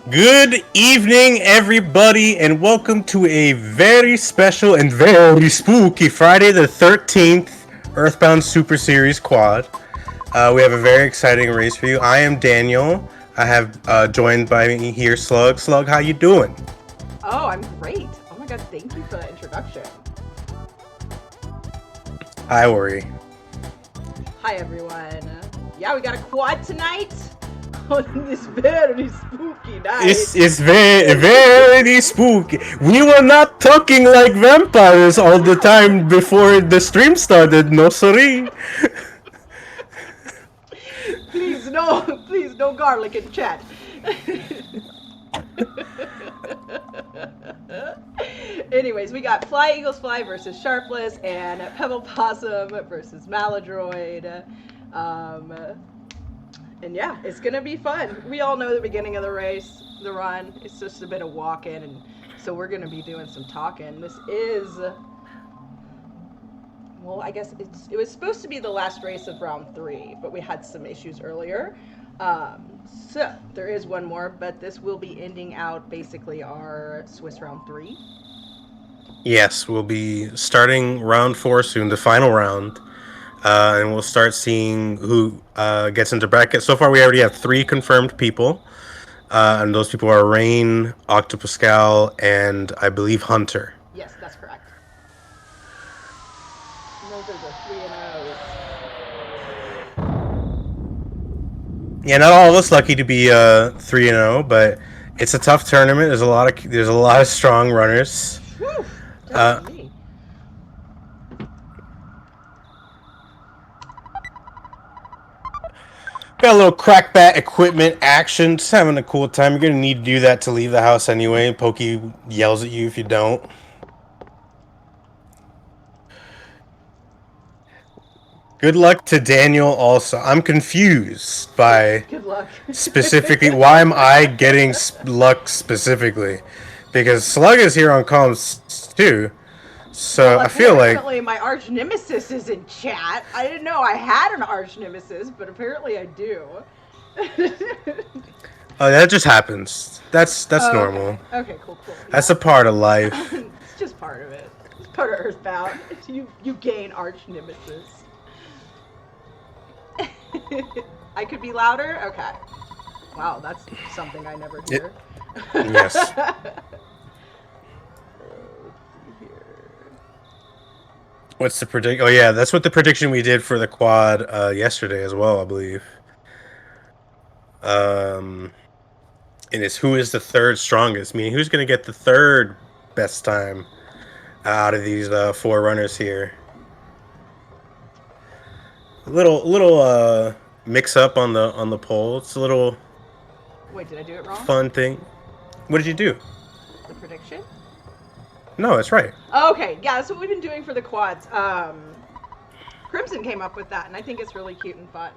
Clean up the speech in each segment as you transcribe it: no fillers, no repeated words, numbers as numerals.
Good evening, everybody, and welcome to a very special and very spooky Friday the 13th Earthbound Super Series quad. We have a very exciting race for you. I am Daniel. I have joined by me here, Slug. Slug, how you doing? Oh, I'm great. Oh my god, thank you for that introduction. Hi, Worry. Hi, everyone. Yeah, we got a quad tonight on this very spooky night. It's very, very spooky. We were not talking like vampires all the time before the stream started, no sorry. Please, no garlic in chat. Anyways, we got flyeaglesfly versus Sharpless and PebblePossum versus malladroid. And yeah, it's gonna be fun. We all know the beginning of the race, the run. It's just a bit of walking, and so we're gonna be doing some talking. This is, well, I guess it was supposed to be the last race of round 3, but we had some issues earlier. So there is one more, but this will be ending out basically our Swiss round 3. Yes, we'll be starting round 4 soon, the final round. And we'll start seeing who gets into brackets. So far, we already have 3 confirmed people. And those people are Rain, Octopascal, and I believe Hunter. Yes, that's correct. And those are the 3-0s. Yeah, not all of us lucky to be 3-0, but it's a tough tournament. There's a lot of strong runners. Whew, got a little crackbat equipment action. Just having a cool time. You're gonna need to do that to leave the house anyway. Pokey yells at you if you don't. Good luck to Daniel also. I'm confused by good luck. specifically why am I getting luck specifically? Because Slug is here on comms too. So well, I feel like apparently my arch nemesis is in chat. I didn't know I had an arch nemesis, but apparently I do. oh, that just happens. That's normal. Okay, cool. That's a part of life. It's just part of it. It's part of Earthbound. You gain arch nemesis. I could be louder? Okay. Wow, that's something I never hear. Yes. What's the predict? Oh yeah, that's what the prediction we did for the quad yesterday as well, I believe. And it's who is the third strongest, meaning who's going to get the third best time out of these 4 runners here. A little mix up on the poll. It's a little. Wait, did I do it wrong? Fun thing. What did you do? The prediction? No, that's right. Okay, yeah, that's what we've been doing for the quads. Crimson came up with that, and I think it's really cute and fun.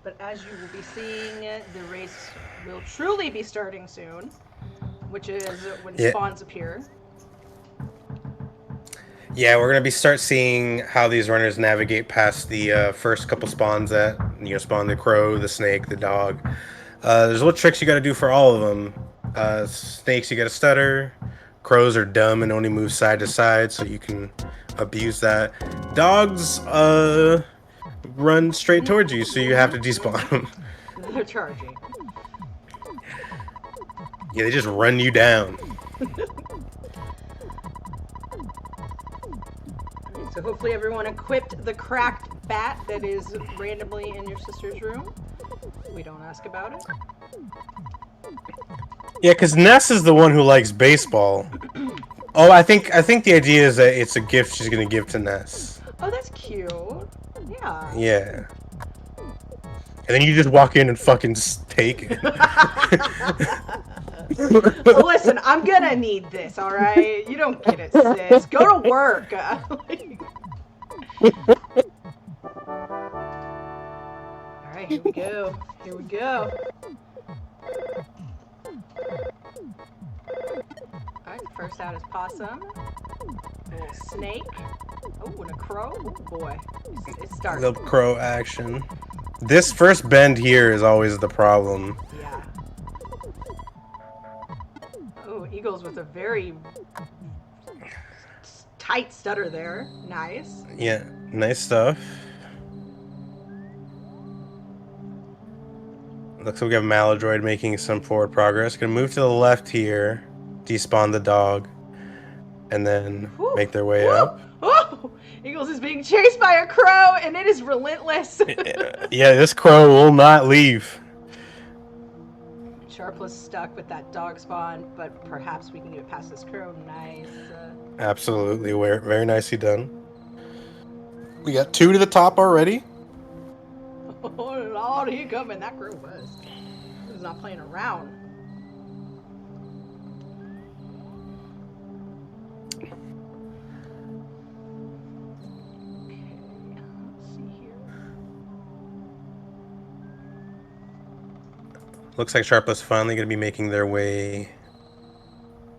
But as you will be seeing, the race will truly be starting soon, which is when spawns appear. Yeah, we're gonna start seeing how these runners navigate past the first couple spawns that spawn the crow, the snake, the dog. There's little tricks you got to do for all of them. Snakes, you got to stutter. Crows are dumb and only move side to side, so you can abuse that. Dogs run straight towards you, so you have to despawn them. They're charging. Yeah, they just run you down. So hopefully everyone equipped the cracked bat that is randomly in your sister's room. We don't ask about it. Yeah, because Ness is the one who likes baseball. Oh, I think the idea is that it's a gift she's gonna give to Ness. Oh, that's cute. Yeah. Yeah. And then you just walk in and fucking just take it. Well, listen, I'm gonna need this, alright? You don't get it, sis. Go to work. Alright, here we go. First out is Possum. A little snake. Oh, and a crow. Oh boy. It's starting. Little crow action. This first bend here is always the problem. Yeah. Oh, Eagles with a very tight stutter there. Nice. Yeah, nice stuff. Looks like we have malladroid making some forward progress. Gonna move to the left here, despawn the dog, and then make their way up. Oh! Eagles is being chased by a crow, and it is relentless. Yeah, this crow will not leave. Sharpless stuck with that dog spawn, but perhaps we can get past this crow. Nice. Absolutely, very nicely done. We got 2 to the top already. Oh Lord, he coming. That crow was. He was not playing around. Okay, let's see here. Looks like Sharpless finally going to be making their way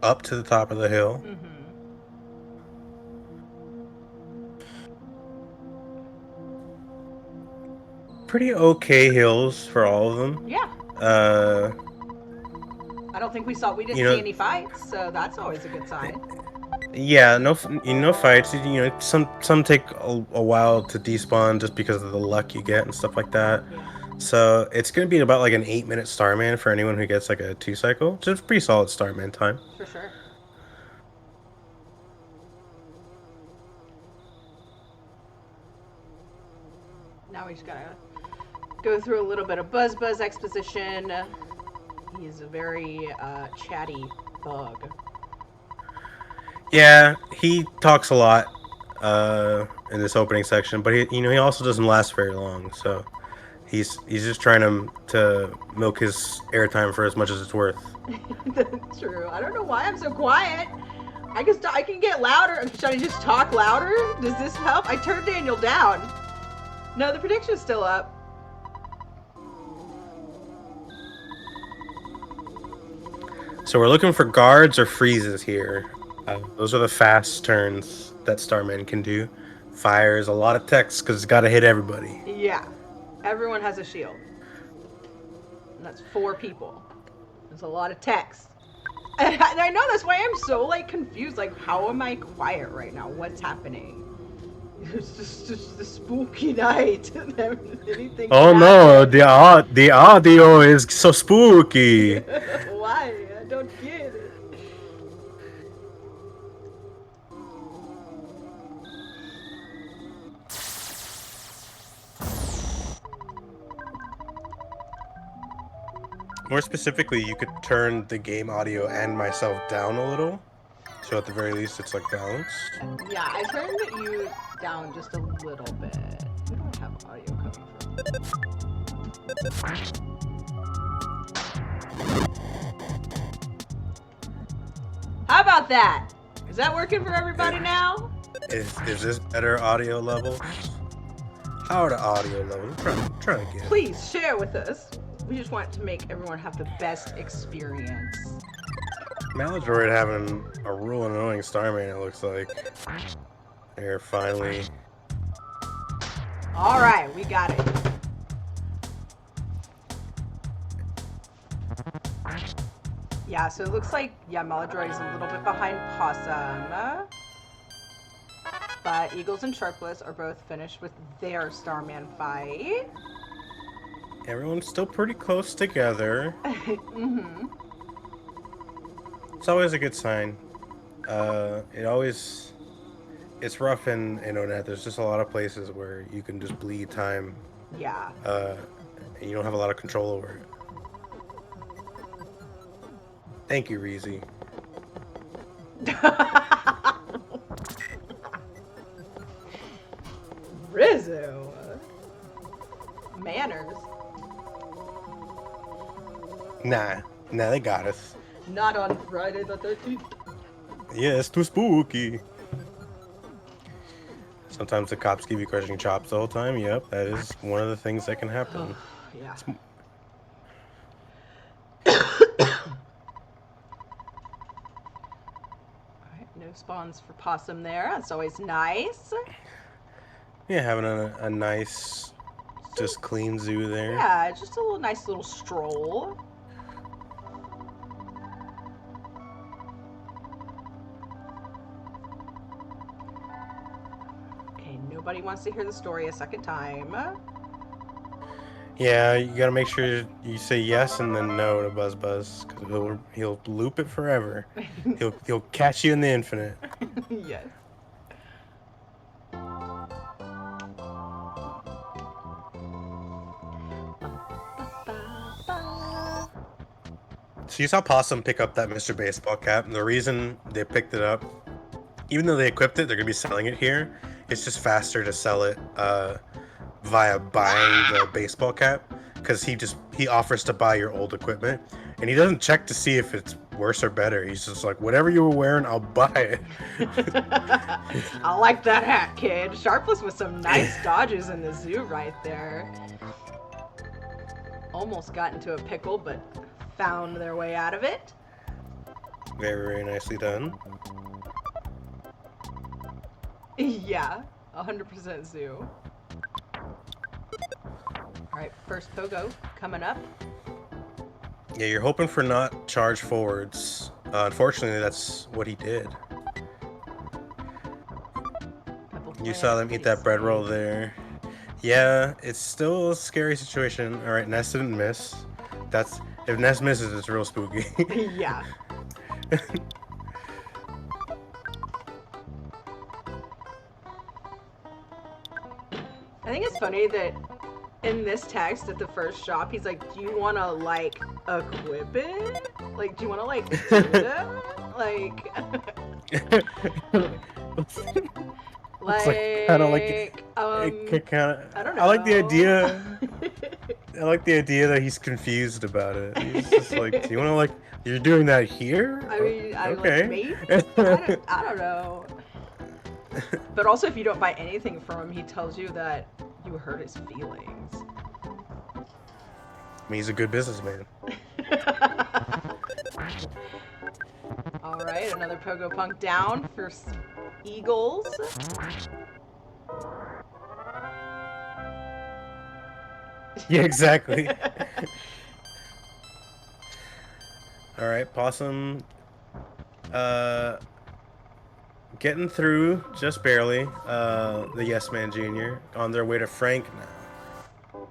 up to the top of the hill. Mm-hmm. Pretty okay hills for all of them. Yeah. I don't think we didn't see any fights, so that's always a good sign. Yeah, no fights. Some take a while to despawn just because of the luck you get and stuff like that. Yeah. So it's gonna be about like an 8-minute Starman for anyone who gets like a 2 cycle. Just pretty solid Starman time. For sure. Now we just gotta go through a little bit of Buzz exposition. He's a very chatty bug. Yeah, he talks a lot in this opening section, but he also doesn't last very long. So he's just trying to milk his airtime for as much as it's worth. That's true. I don't know why I'm so quiet. I can get louder. Should I just talk louder? Does this help? I turned Daniel down. No, the prediction's still up. So we're looking for guards or freezes here. Those are the fast turns that Starman can do. Fires a lot of text because it's got to hit everybody. Yeah. Everyone has a shield. And that's 4 people. There's a lot of text. And I know that's why I'm so confused. How am I quiet right now? What's happening? It's just the spooky night. Anything oh no, the audio is so spooky. Why? I don't get it. More specifically, you could turn the game audio and myself down a little. So at the very least, it's balanced. Yeah, I turned you down just a little bit. We don't have audio coming from. How about that? Is that working for everybody now? Is this better audio levels? How are the audio levels? I'm trying to get. Please share with us. We just want to make everyone have the best experience. Malladroid having a real annoying Starman, it looks like. There, finally. Alright, we got it. Yeah, so it looks like, malladroid is a little bit behind Possum. But Eagles and Sharpless are both finished with their Starman fight. Everyone's still pretty close together. Mm-hmm. It's always a good sign. It's rough in Onet. There's just a lot of places where you can just bleed time. Yeah. And you don't have a lot of control over it. Thank you, Reezy. Rizzo. Manners. Nah, they got us. Not on Friday the 13th. Yeah, it's too spooky. Sometimes the cops give you crushing chops the whole time. Yep, that is one of the things that can happen. Yeah. No spawns for possum there. That's always nice. Yeah, having a nice, just clean zoo there. Yeah, just a little nice little stroll. Okay, nobody wants to hear the story a second time. Yeah, you gotta make sure you say yes and then no to Buzz Buzz, because he'll loop it forever. He'll catch you in the infinite. Yes. So you saw Possum pick up that Mr. Baseball cap, and the reason they picked it up, even though they equipped it, they're gonna be selling it here. It's just faster to sell it via buying the baseball cap, because he offers to buy your old equipment, and he doesn't check to see if it's worse or better. He's just like, whatever you were wearing, I'll buy it. I like that hat, kid. Sharpless with some nice dodges in the zoo right there. Almost got into a pickle, but found their way out of it. Very, very nicely done. Yeah, 100% zoo. Alright, first Pogo coming up. Yeah, you're hoping for not charge forwards. Unfortunately, that's what he did. You saw them eat that bread roll there. Yeah, it's still a scary situation. Alright, Ness didn't miss. If Ness misses, it's real spooky. Yeah. I think it's funny that in this text at the first shop, he's like, do you want to, like, equip it? Like, do you want to, like, do that? Like... Like, kind of like, I don't know. I like the idea. I like the idea that he's confused about it. He's just like, do you want to, like, you're doing that here? I mean, okay. Like, maybe? I don't know. But also, if you don't buy anything from him, he tells you that you hurt his feelings. I mean, he's a good businessman. Alright, another Pogo Punk down for Eagles. Yeah, exactly. Alright, Possum. Getting through just barely. The Yes Man Jr. on their way to Frank now.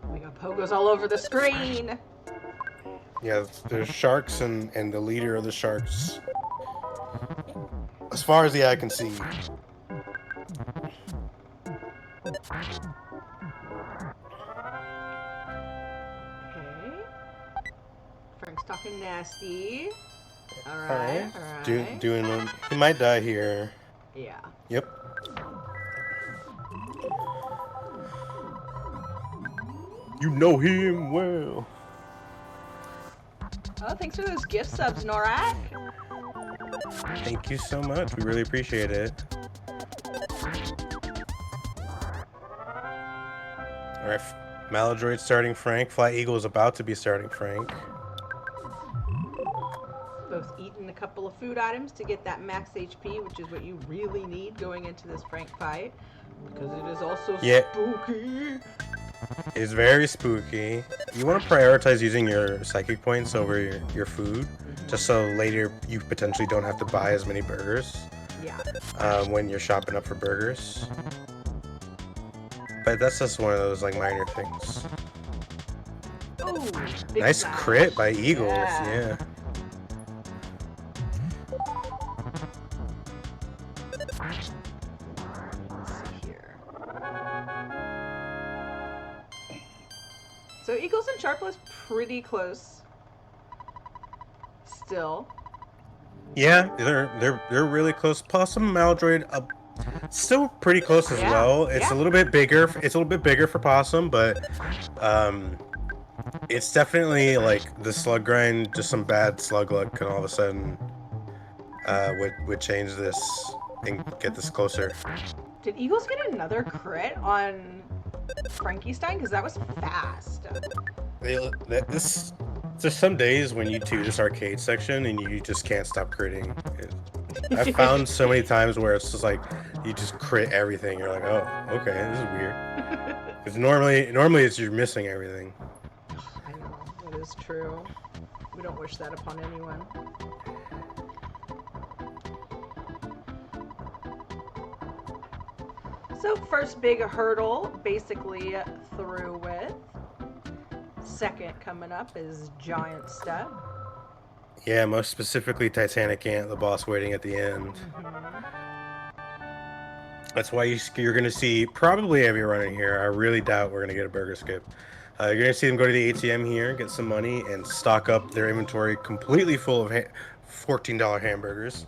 We got Pogos all over the screen. Yeah, there's sharks and the leader of the sharks. As far as the eye can see. Okay. Frank's talking nasty. Alright. Alright. Doing he might die here. Yeah. Yep. You know him well. Oh, thanks for those gift subs, Norak. Thank you so much. We really appreciate it. Alright, Malladroid starting Frank. Fly Eagle is about to be starting Frank. Both eating a couple of food items to get that max HP, which is what you really need going into this Frank fight. Because it is also spooky. It's very spooky. You want to prioritize using your psychic points over your food, just so later you potentially don't have to buy as many burgers. Yeah. When you're shopping up for burgers. But that's just one of those like minor things. Ooh, nice crit by Eagles, yeah. Let's see here. So Eagles and Sharpless pretty close. Still. Yeah, they're really close. Possum and Malladroid still pretty close as well. It's a little bit bigger. It's a little bit bigger for Possum, but it's definitely like the slug grind. Just some bad slug luck, and all of a sudden would change this and get this closer. Did Eagles get another crit on Frankenstein? Because that was fast. There's some days when you do this arcade section and you just can't stop critting. I've found so many times where it's just like you just crit everything. You're like, oh, okay, this is weird. Because normally it's you're missing everything. I know, that is true. We don't wish that upon anyone. So first big hurdle, basically through with. Second coming up is Giant Step. Yeah, most specifically Titanic Ant, the boss waiting at the end. That's why you're going to see probably every runner here. I really doubt we're going to get a burger skip. You're going to see them go to the ATM here, get some money, and stock up their inventory completely full of $14 hamburgers.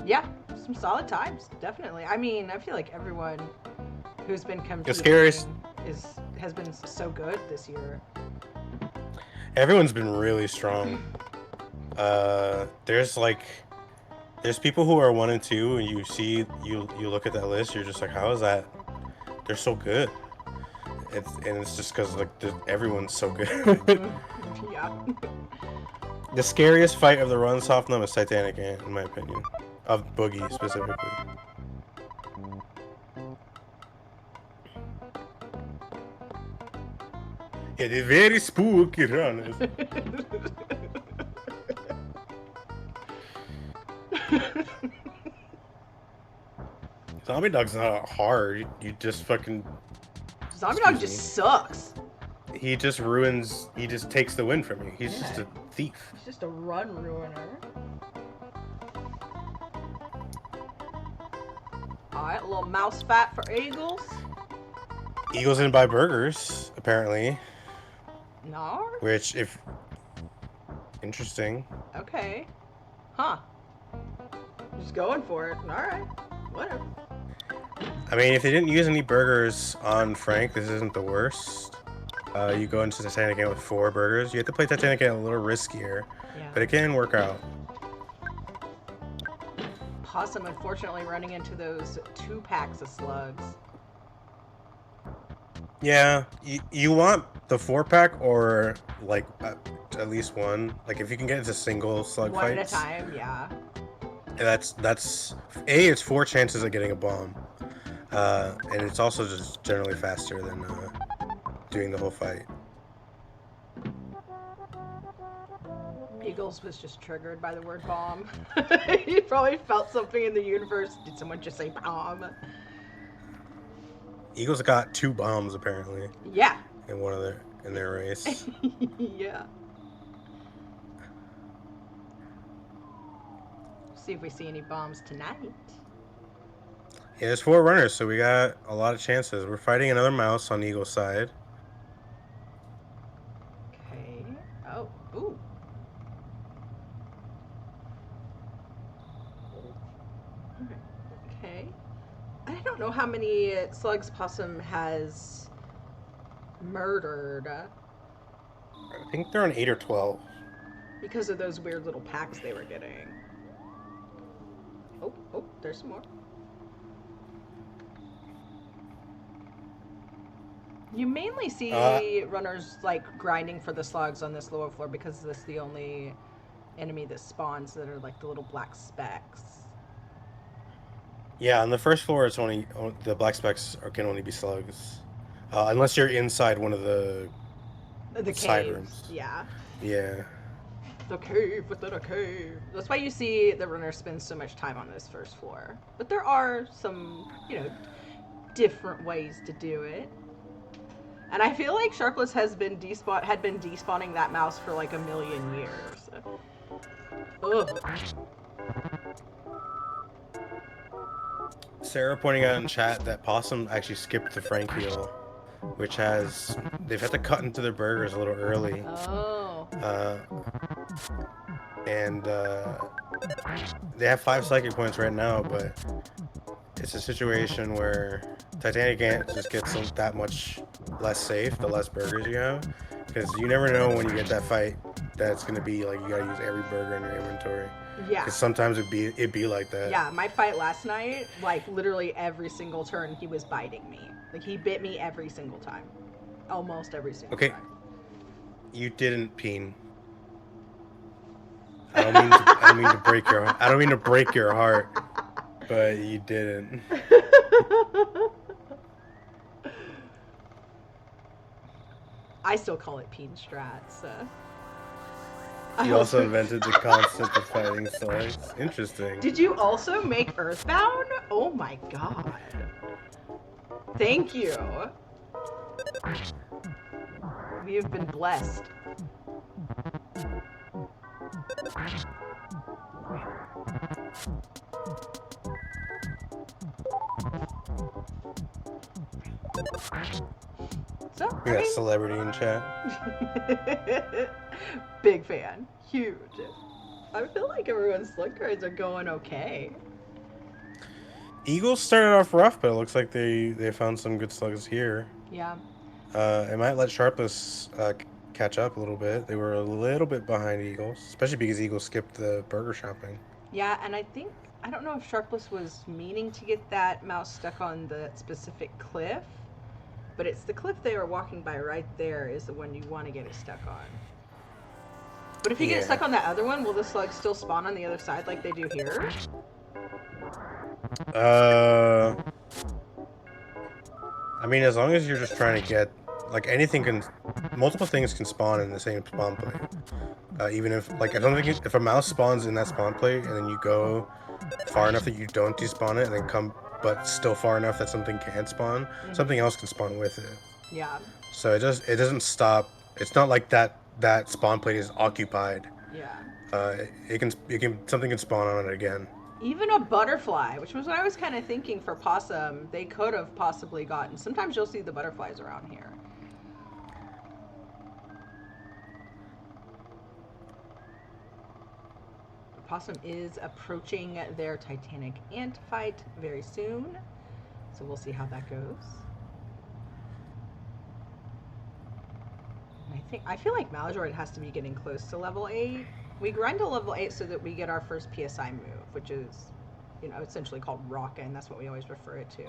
Yeah, some solid times, definitely. I mean, I feel like everyone who's been competing has been so good this year. Everyone's been really strong. There's people who are 1 and 2, and you look at that list, you're just like, how is that? They're so good. It's just because like everyone's so good. Yeah. The scariest fight of the run soft numb is Titanic Ant, in my opinion, of Boogey specifically. Yeah, the very spooky runners. Zombie Dog's not hard. You just fucking. Zombie Dog just sucks. He just ruins. He just takes the win from you. He's just a thief. He's just a run ruiner. Alright, a little mouse fat for Eagles. Eagles didn't buy burgers, apparently. No? Which, if. Interesting. Okay. Huh. Just going for it. Alright. Whatever. I mean, if they didn't use any burgers on Frank, this isn't the worst. You go into Titanic Ant with 4 burgers. You have to play Titanic Ant a little riskier, but it can work out. Possum, unfortunately, running into those 2 packs of slugs. Yeah, you want the 4-pack or like at least one. Like if you can get into single slug one fights. One at a time, yeah. That's it's 4 chances of getting a bomb, and it's also just generally faster than doing the whole fight. Eagles was just triggered by the word bomb. He probably felt something in the universe. Did someone just say bomb? Eagles got 2 bombs apparently. Yeah. In their race. Yeah. See if we see any bombs tonight. Yeah, there's 4 runners, so we got a lot of chances. We're fighting another mouse on Eagle's side. Okay. Oh. Ooh. Okay. I don't know how many slugs Possum has murdered. I think they're on 8 or 12. Because of those weird little packs they were getting. Oh, there's some more. You mainly see runners like grinding for the slugs on this lower floor because this is the only enemy that spawns that are like the little black specks. Yeah, on the first floor, it's only the black specks can only be slugs, unless you're inside one of the side rooms. Yeah. Yeah. The cave within a cave. That's why you see the runner spend so much time on this first floor. But there are some, different ways to do it. And I feel like Sharpless had been despawning that mouse for like a million years. Ugh. Sarah pointing out in chat that Possum actually skipped the Frank heal, which they've had to cut into their burgers a little early. Oh. And they have 5 psychic points right now, but it's a situation where Titanic Ant just gets that much less safe the less burgers you have, because you never know when you get that fight that's gonna be like you gotta use every burger in your inventory. Yeah. Because sometimes it'd be like that. Yeah, my fight last night, like literally every single turn, he was biting me. Like he bit me every single time, almost every single Okay, time. you didn't peen. I don't mean to break your. I don't mean to break your heart, but you didn't. I still call it peen strats. I You also also. invented the concept of fighting slugs. Interesting. Did you also make Earthbound? Oh my god. Thank you. We have been blessed. So, We got a celebrity in chat. big fan. Huge. I feel like everyone's slug cards are going okay. Eagles started off rough, but it looks like they found some good slugs here. Yeah. It might let Sharpless catch up a little bit. They were a little bit behind Eagles, especially because Eagles skipped the burger shopping. Yeah, and I don't know if Sharpless was meaning to get that mouse stuck on the specific cliff, but it's the cliff they were walking by right there is the one you want to get it stuck on. But if you get it stuck on that other one, will the slugs still spawn on the other side like they do here? I mean, as long as you're just trying to get, like, multiple things can spawn in the same spawn plate. Even if, like, I don't think if a mouse spawns in that spawn plate and then you go far enough that you don't despawn it and then come, but still far enough that something can spawn, something else can spawn with it. Yeah. So it doesn't stop. It's not like that spawn plate is occupied. Yeah. Something can spawn on it again. Even a butterfly, which was what I was kind of thinking for possum, they could have possibly gotten. Sometimes you'll see the butterflies around here. Possum is approaching their Titanic ant fight very soon, so we'll see how that goes. I feel like malladroid has to be getting close to level 8. We grind to level 8 so that we get our first PSI move, which is, essentially called rockin'. That's what we always refer it to.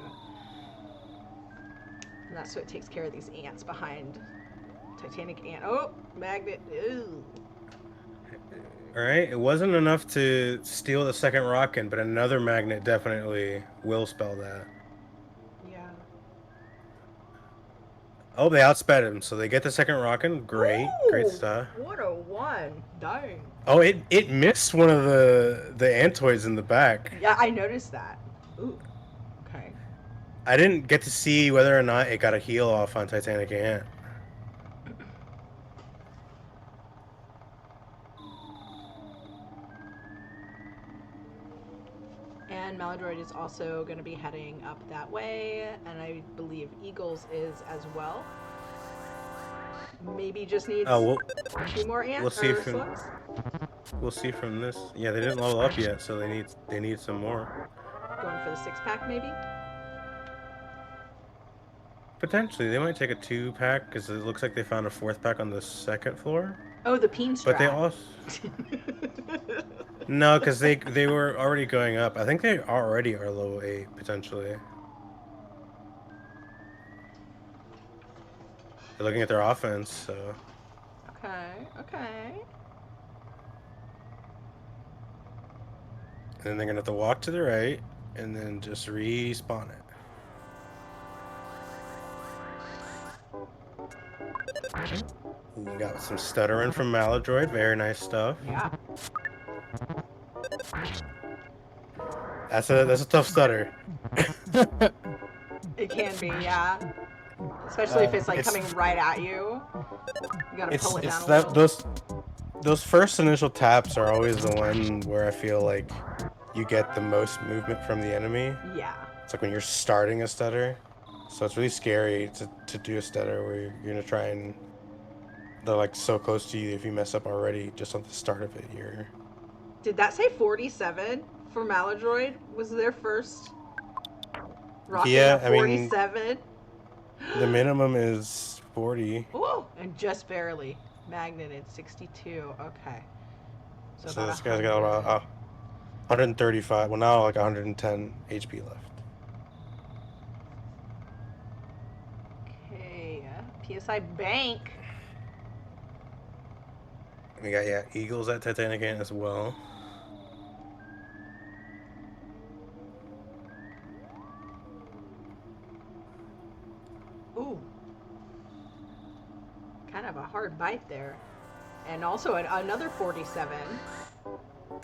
And that's so it takes care of these ants behind Titanic ant. Oh, magnet. Ew. Alright, it wasn't enough to steal the second rockin', but another magnet definitely will spell that. Yeah. Oh, they outsped him, so they get the second rockin'. Great, Ooh, great stuff. What a one. Dang. Oh, it missed one of the antoids in the back. Yeah, I noticed that. Ooh. Okay. I didn't get to see whether or not it got a heal off on Titanic Ant. And malladroid is also going to be heading up that way, and I believe Eagles is as well. Maybe just needs a few more ants slugs. We'll see from this. Yeah, they didn't level up yet, so they need some more. Going for the 6-pack, maybe. Potentially, they might take a 2-pack because it looks like they found a 4th pack on the 2nd floor. Oh, the peen strat. But they also no, because they were already going up. I think they already are level 8 potentially. They're looking at their offense, so. Okay. And then they're gonna have to walk to the right and then just respawn it. We got some stuttering from malladroid. Very nice stuff. Yeah. That's a tough stutter. It can be, yeah. Especially if it's like coming right at you. You gotta pull it down a little. Those first initial taps are always the one where I feel like you get the most movement from the enemy. Yeah. It's like when you're starting a stutter. So it's really scary to do a stutter where you're gonna try and they're like so close to you. If you mess up already just on the start of it, you're. Did that say 47 for malladroid? Was their first rocket Yeah, 47? The minimum is 40. Oh, and just barely. Magnet at 62. Okay. So So about this guy's got 100. about 135. Well, now like 110 HP left. Okay. PSI Bank. We got, yeah, Eagles at Titanic Ant as well. Ooh. Kind of a hard bite there. And also another 47.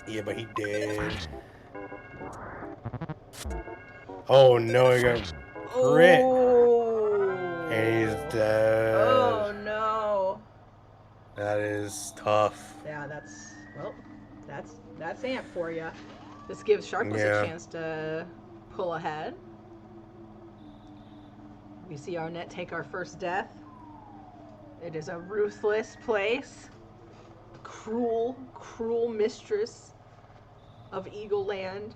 Yeah, but he did. Oh no, he got crit. Oh. And he's dead. Oh no. That is tough. Yeah, well, that's Ant for you. This gives Sharpless a Yeah. chance to pull ahead. We see our net take our first death. It is a ruthless place. Cruel, cruel mistress of Eagle Land.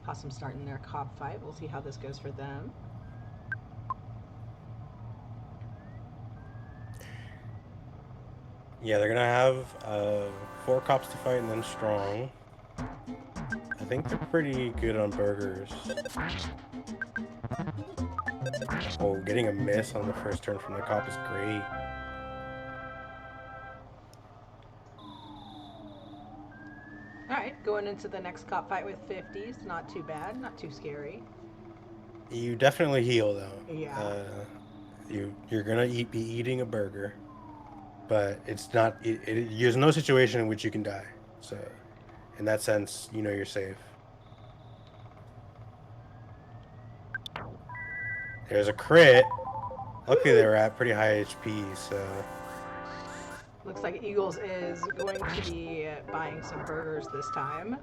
Possum starting their cop fight. We'll see how this goes for them. Yeah, they're gonna have 4 cops to fight and then strong. I think they're pretty good on burgers. Oh, getting a miss on the first turn from the cop is great. Alright, going into the next cop fight with 50s. Not too bad, not too scary. You definitely heal though. Yeah. You're gonna be eating a burger, but it's not. There's no situation in which you can die. So, in that sense, you know you're safe. There's a crit. Luckily, they were at pretty high HP, so. Looks like Eagles is going to be buying some burgers this time.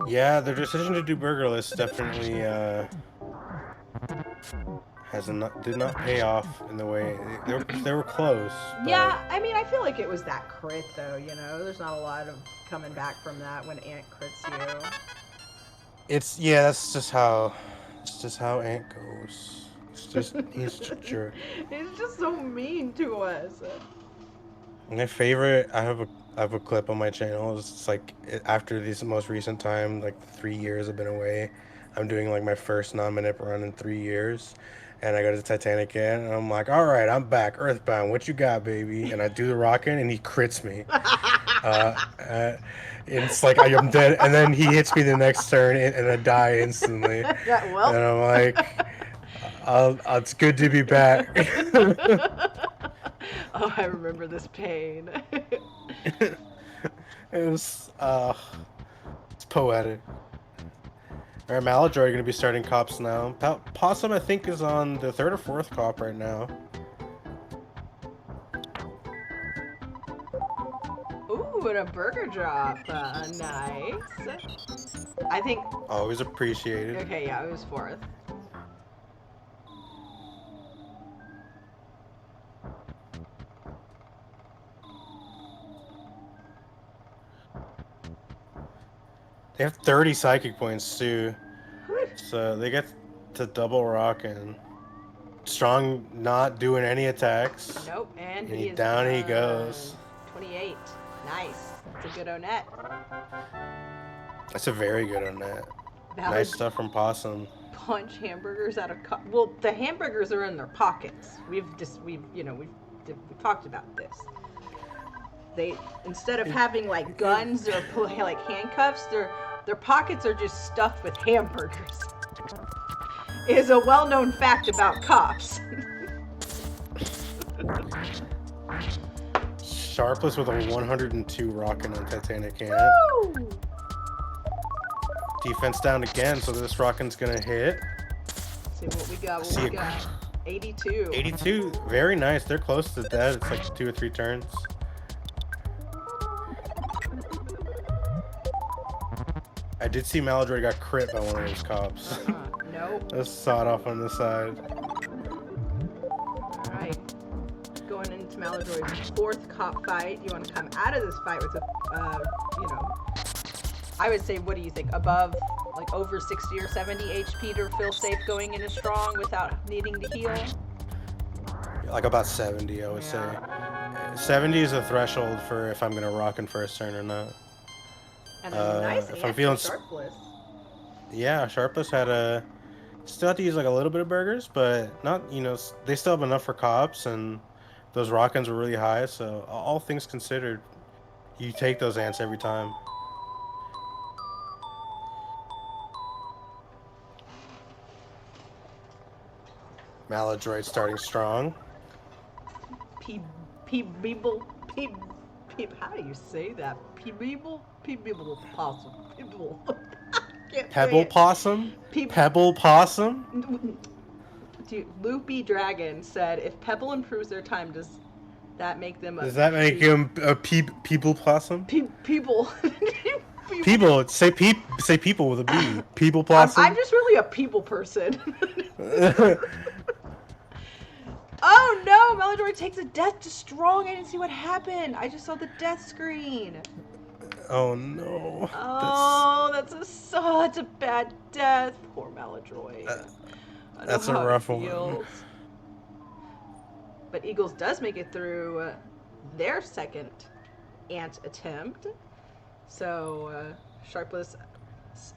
Yeah, their decision to do burgerless definitely did not pay off in the way they were close. But Yeah, I mean, I feel like it was that crit though. You know, there's not a lot of coming back from that when Ant crits you. that's just how Ant goes. He's just a jerk. He's just so mean to us. My favorite, I have a clip on my channel. It's like after this most recent time, like 3 years I've been away. I'm doing like my first non-manip run in 3 years, and I go to the Titanic Ant, and I'm like, all right, I'm back, Earthbound. What you got, baby? And I do the rockin', and he crits me. It's like I'm dead, and then he hits me the next turn, and I die instantly. Well. And I'm like, it's good to be back. Oh, I remember this pain. It's poetic. Alright, malladroid gonna be starting cops now. Possum, I think, is on the 3rd or 4th cop right now. Ooh, and a burger drop. Nice. I think. Always appreciated. Okay, yeah, it was 4th. They have 30 psychic points too, so they get to double rockin'. Strong not doing any attacks. Nope, and And he is down he goes. 28. Nice. That's a good Onet. That's a very good on that. Valid Nice stuff from Possum. punch hamburgers out of well, the hamburgers are in their pockets. We've talked about this. They, instead of having like guns or like handcuffs, their pockets are just stuffed with hamburgers. It is a well-known fact about cops. Sharpless with a 102 rockin' on Titanic Ant. Woo! Defense down again, so this rockin's gonna hit. See what we got. What we got? 82. 82, very nice. They're close to dead. It's like 2 or 3 turns. I did see malladroid got crit by one of those cops. Nope. Just sawed off on the side. Alright. Going into malladroid's 4th cop fight. You want to come out of this fight with a, I would say, what do you think? Above, like over 60 or 70 HP to feel safe going into strong without needing to heal? Like about 70, I would say. Yeah. 70 is a threshold for if I'm gonna rock in first turn or not. And a nice If ant I'm feeling, for Sharpless. yeah, Sharpless had a. Still have to use like a little bit of burgers, but not, they still have enough for cops, and those rock-ins were really high. So all things considered, you take those ants every time. Malladroid starting strong. Peeble, how do you say that? Pebblepossum. Pebble. PebblePossum? PebblePossum? Dude, Loopy Dragon said, if Pebble improves their time, does that make them a... Does that make him a people-possum? People. People, say people with a B. People-possum? I'm just really a people person. Oh no! Malladroid takes a death to strong. I didn't see what happened. I just saw the death screen. Oh no. Oh, that's such a bad death. Poor Malladroid. That's a rough one. But Eagles does make it through their second ant attempt. So Sharpless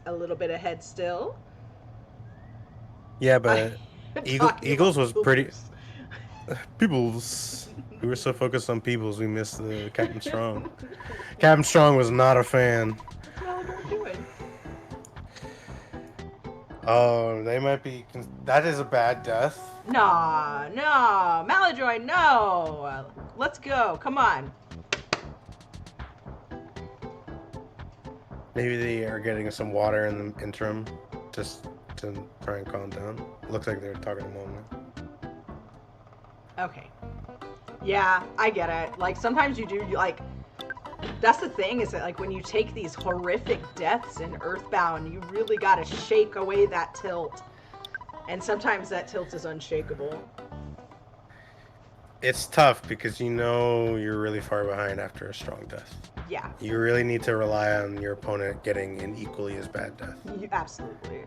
a little bit ahead still. Yeah, but Eagles was pretty... Peoples. We were so focused on Peoples, we missed the Captain Strong. Captain Strong was not a fan. What's Malladroid doing? Oh, they might be... That is a bad death. No, Malladroid, no. Let's go. Come on. Maybe they are getting some water in the interim, just to try and calm down. Looks like they're talking to Mom now. Okay. Yeah, I get it. Like, sometimes you do, like, that's the thing, is that, like, when you take these horrific deaths in Earthbound, you really gotta shake away that tilt. And sometimes that tilt is unshakable. It's tough because you're really far behind after a strong death. Yeah. You really need to rely on your opponent getting an equally as bad death. Absolutely.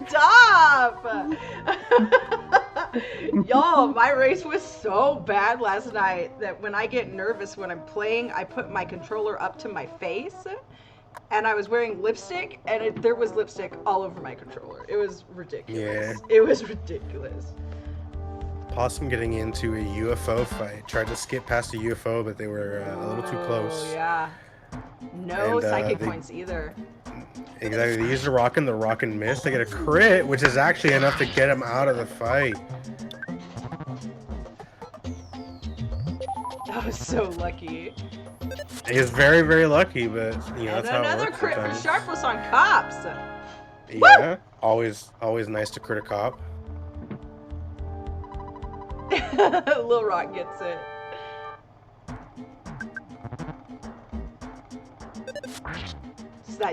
Stop! Y'all, my race was so bad last night that when I get nervous when I'm playing, I put my controller up to my face, and I was wearing lipstick, and there was lipstick all over my controller. It was ridiculous. Yeah. It was ridiculous. Possum getting into a UFO fight. Tried to skip past a UFO, but they were a little too close. Oh, yeah. No psychic points either. Exactly. They used the rockin' missed. They get a crit, which is actually enough to get him out of the fight. I was so lucky. He was very, very lucky, but that's how it works. Another crit for Sharpless on cops. Yeah, always nice to crit a cop. Lil Rock gets it.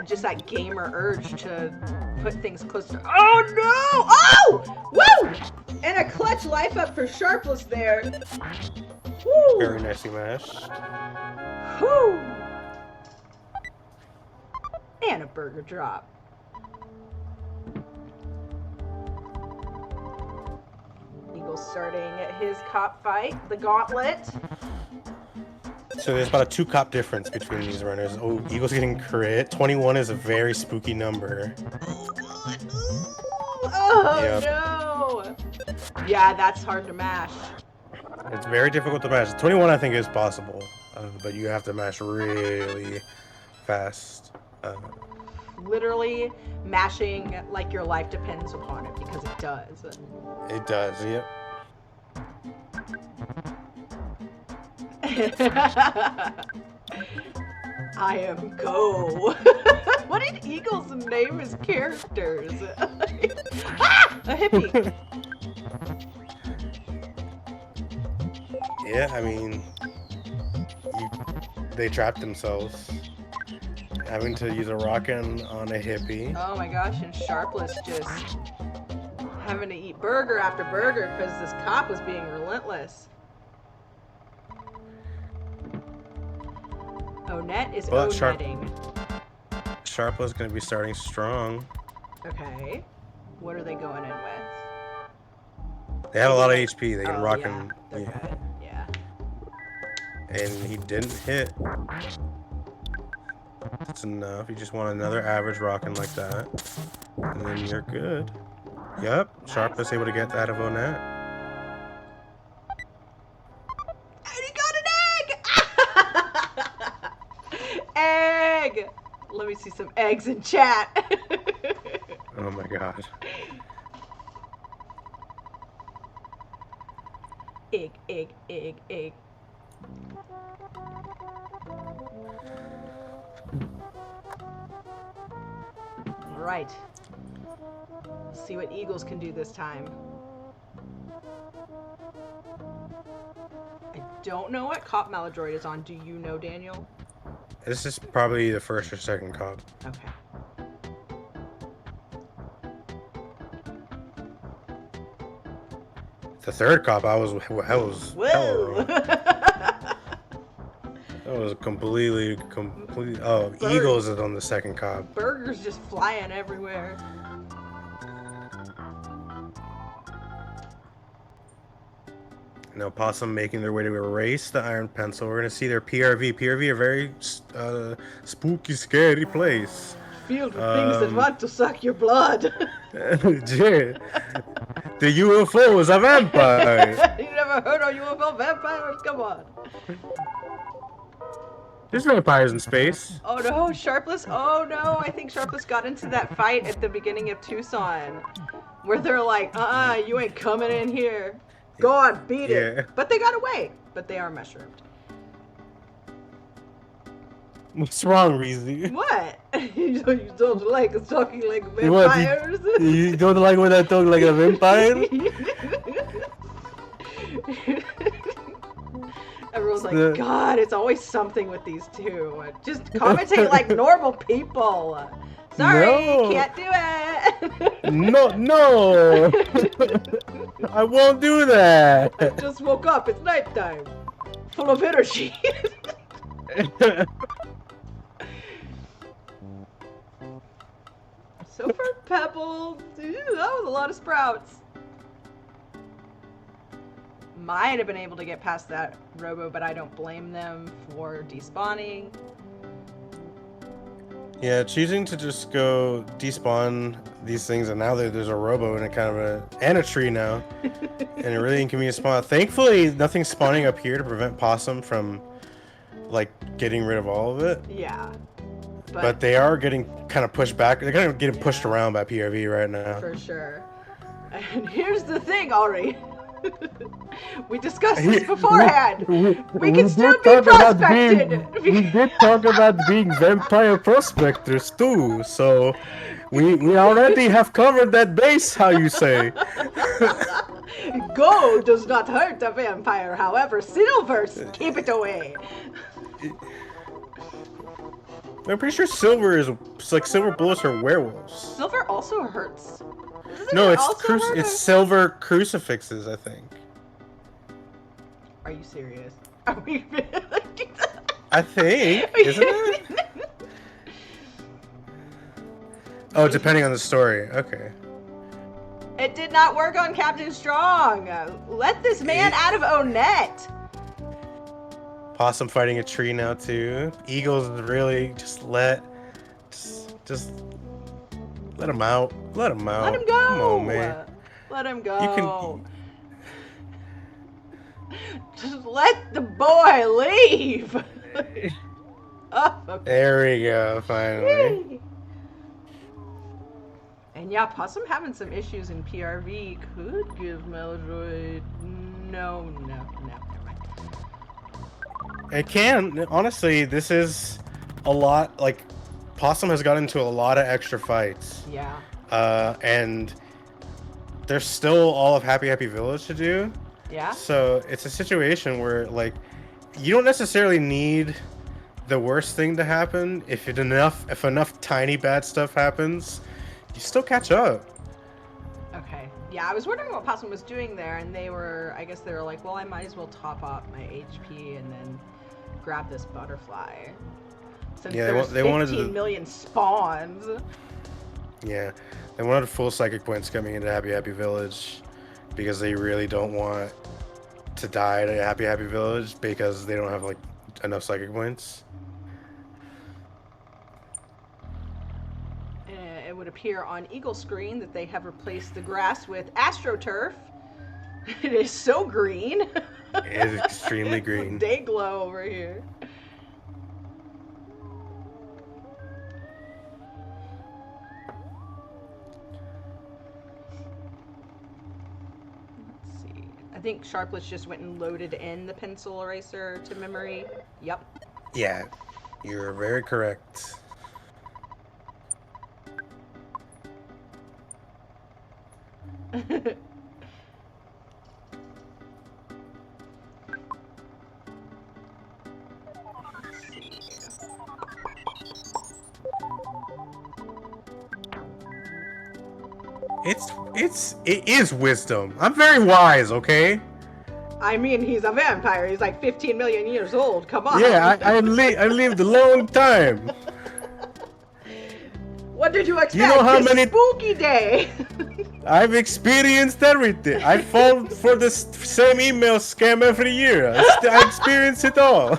Just that gamer urge to put things closer. Oh no! Oh! Woo! And a clutch life up for Sharpless there. Woo! Very nicely mashed. Woo! And a burger drop. Eagles starting his cop fight, the gauntlet. So there's about a 2 cop difference between these runners. Oh, Eagles getting crit. 21 is a very spooky number. Oh, yep. No! Yeah, that's hard to mash. It's very difficult to mash. 21 I think is possible, but you have to mash really fast. Literally mashing like your life depends upon it, because it does. It does, yep. I am Go. What did Eagles name his characters? Ah! A hippie. Yeah, I mean, they trapped themselves. Having to use a rockin' on a hippie. Oh my gosh, and Sharpless just having to eat burger after burger because this cop was being relentless. Onette is O-netting. Sharpless going to be starting strong. Okay. What are they going in with? They have a lot of HP. They can rock yeah. him. They're good. Yeah. And he didn't hit. That's enough. You just want another average rocking like that. And then you're good. Yep. Nice. Sharpless able to get that of Onette. And he got an egg! Egg! Let me see some eggs in chat. Oh my god. Egg, egg, egg, egg. Right. Let's see what Eagles can do this time. I don't know what cop malladroid is on. Do you know, Daniel? This is probably the first or second cop. Okay. The third cop, I was Whoa! that was completely. Oh, Eagles is on the second cop. Burgers just flying everywhere. Now Possum making their way to erase the iron pencil. We're gonna see their PRV. PRV, a very spooky, scary place. Filled with things that want to suck your blood. The UFO is a vampire. You never heard of UFO vampires? Come on. There's vampires in space. Oh no, Sharpless. Oh no, I think Sharpless got into that fight at the beginning of Tucson. Where they're like, you ain't coming in here. Go on, beat it. But they got away. But they are mushroomed. What's wrong, Reezy? What? You don't like us talking like vampires? You don't like when I talk like a vampire? Everyone's like, God, it's always something with these two. Just commentate like normal people. Sorry, can't do it. No. I won't do that. I just woke up. It's nighttime. Full of energy. So for Pebble, dude, that was a lot of sprouts. Might have been able to get past that robo, but I don't blame them for despawning. Yeah, choosing to just go despawn these things, and now there's a robo and a tree now, and a really inconvenient spot. Thankfully, nothing's spawning up here to prevent Possum from like getting rid of all of it. Yeah. But they are getting kind of pushed back. They're kind of getting pushed around by PRV right now. For sure. And here's the thing, Ari. We discussed this beforehand. We can still be prospected. We did talk about being vampire prospectors too. So we already have covered that base, how you say. Gold does not hurt a vampire, however, silvers keep it away. I'm pretty sure silver is like silver bullets are werewolves. Silver also hurts. No, it's silver crucifixes, I think. Are you serious? Are we? I think, isn't it? Oh, depending on the story. Okay. It did not work on Captain Strong. Let this man out of Onette. Possum fighting a tree now too. Eagles really just let him out. Let him out. Let him go. Come on, man. Let him go. You Just let the boy leave. Oh, okay. There we go, finally. And yeah, Possum having some issues in PRV could give malladroid. No. It can. Honestly, this is a lot. Like, Possum has got into a lot of extra fights. Yeah. And there's still all of Happy Village to do. Yeah. So it's a situation where, like, you don't necessarily need the worst thing to happen. If enough tiny bad stuff happens, you still catch up. Okay. Yeah, I was wondering what Possum was doing there, and I guess they were like, well, I might as well top up my HP and then grab this butterfly. Since Yeah, there's they wanted 15 million spawns. Yeah, they wanted full psychic points coming into Happy Happy Village because they really don't want to die at Happy Happy Village because they don't have like enough psychic points. It would appear on Eagle screen that they have replaced the grass with AstroTurf. It is so green. It is extremely green. Day glow over here. Let's see. I think Sharpless just went and loaded in the pencil eraser to memory. Yep. Yeah, you're very correct. It is wisdom. I'm very wise, okay? I mean, he's a vampire. He's like 15 million years old. Come on. Yeah, I lived a long time. What did you expect? You know how It's many spooky day. I've experienced everything. I fall for the same email scam every year. I experience it all.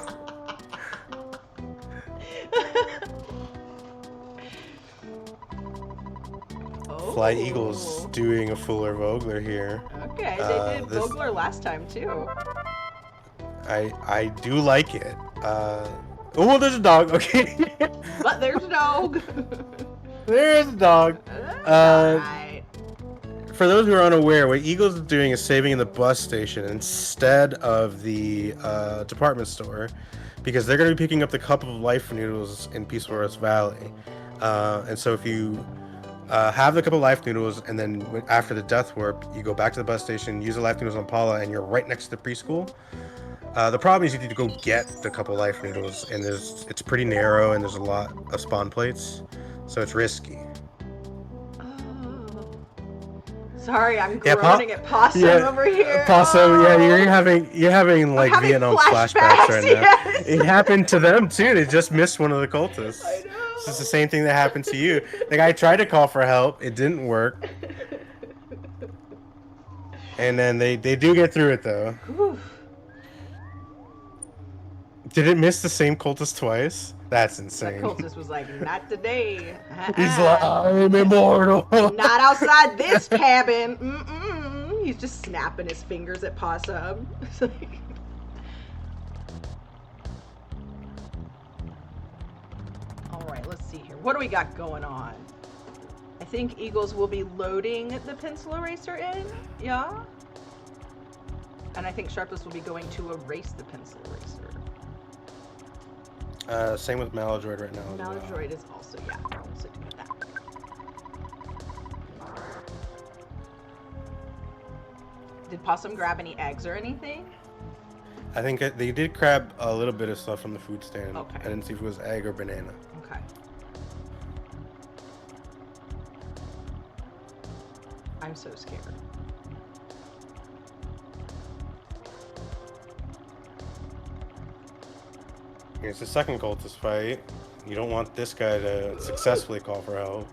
Fly Eagles doing a Fuller Vogler here. Okay, they did Vogler last time too. I do like it. Oh, there's a dog. Okay. But there's a dog. There's a dog. Alright. For those who are unaware, what Eagles is doing is saving in the bus station instead of the department store, because they're going to be picking up the cup of life noodles in Peaceful Rest Valley. And so if you have the cup of life noodles, and then after the death warp, you go back to the bus station, use the life noodles on Paula, and you're right next to the preschool. The problem is you need to go get the cup of life noodles, and it's pretty narrow, and there's a lot of spawn plates, so it's risky. Sorry, I'm groaning at Possum over here. Possum, yeah, you're having like having Vietnam flashbacks right now. Yes. It happened to them too. They just missed one of the cultists. I know. It's just the same thing that happened to you. The guy tried to call for help. It didn't work. And then they do get through it though. Oof. Did it miss the same cultist twice? That's insane. The cultist was like, not today. He's like, I'm immortal. Not outside this cabin. Mm-mm. He's just snapping his fingers at Possum. Alright, let's see here. What do we got going on? I think Eagles will be loading the pencil eraser in. Yeah? And I think Sharpless will be going to erase the pencil eraser. Same with malladroid right now. Malladroid is also, yeah, also doing that. Did Possum grab any eggs or anything? I think they did grab a little bit of stuff from the food stand. Okay. I didn't see if it was egg or banana. Okay. I'm so scared. Here's the second cultist fight. You don't want this guy to successfully call for help.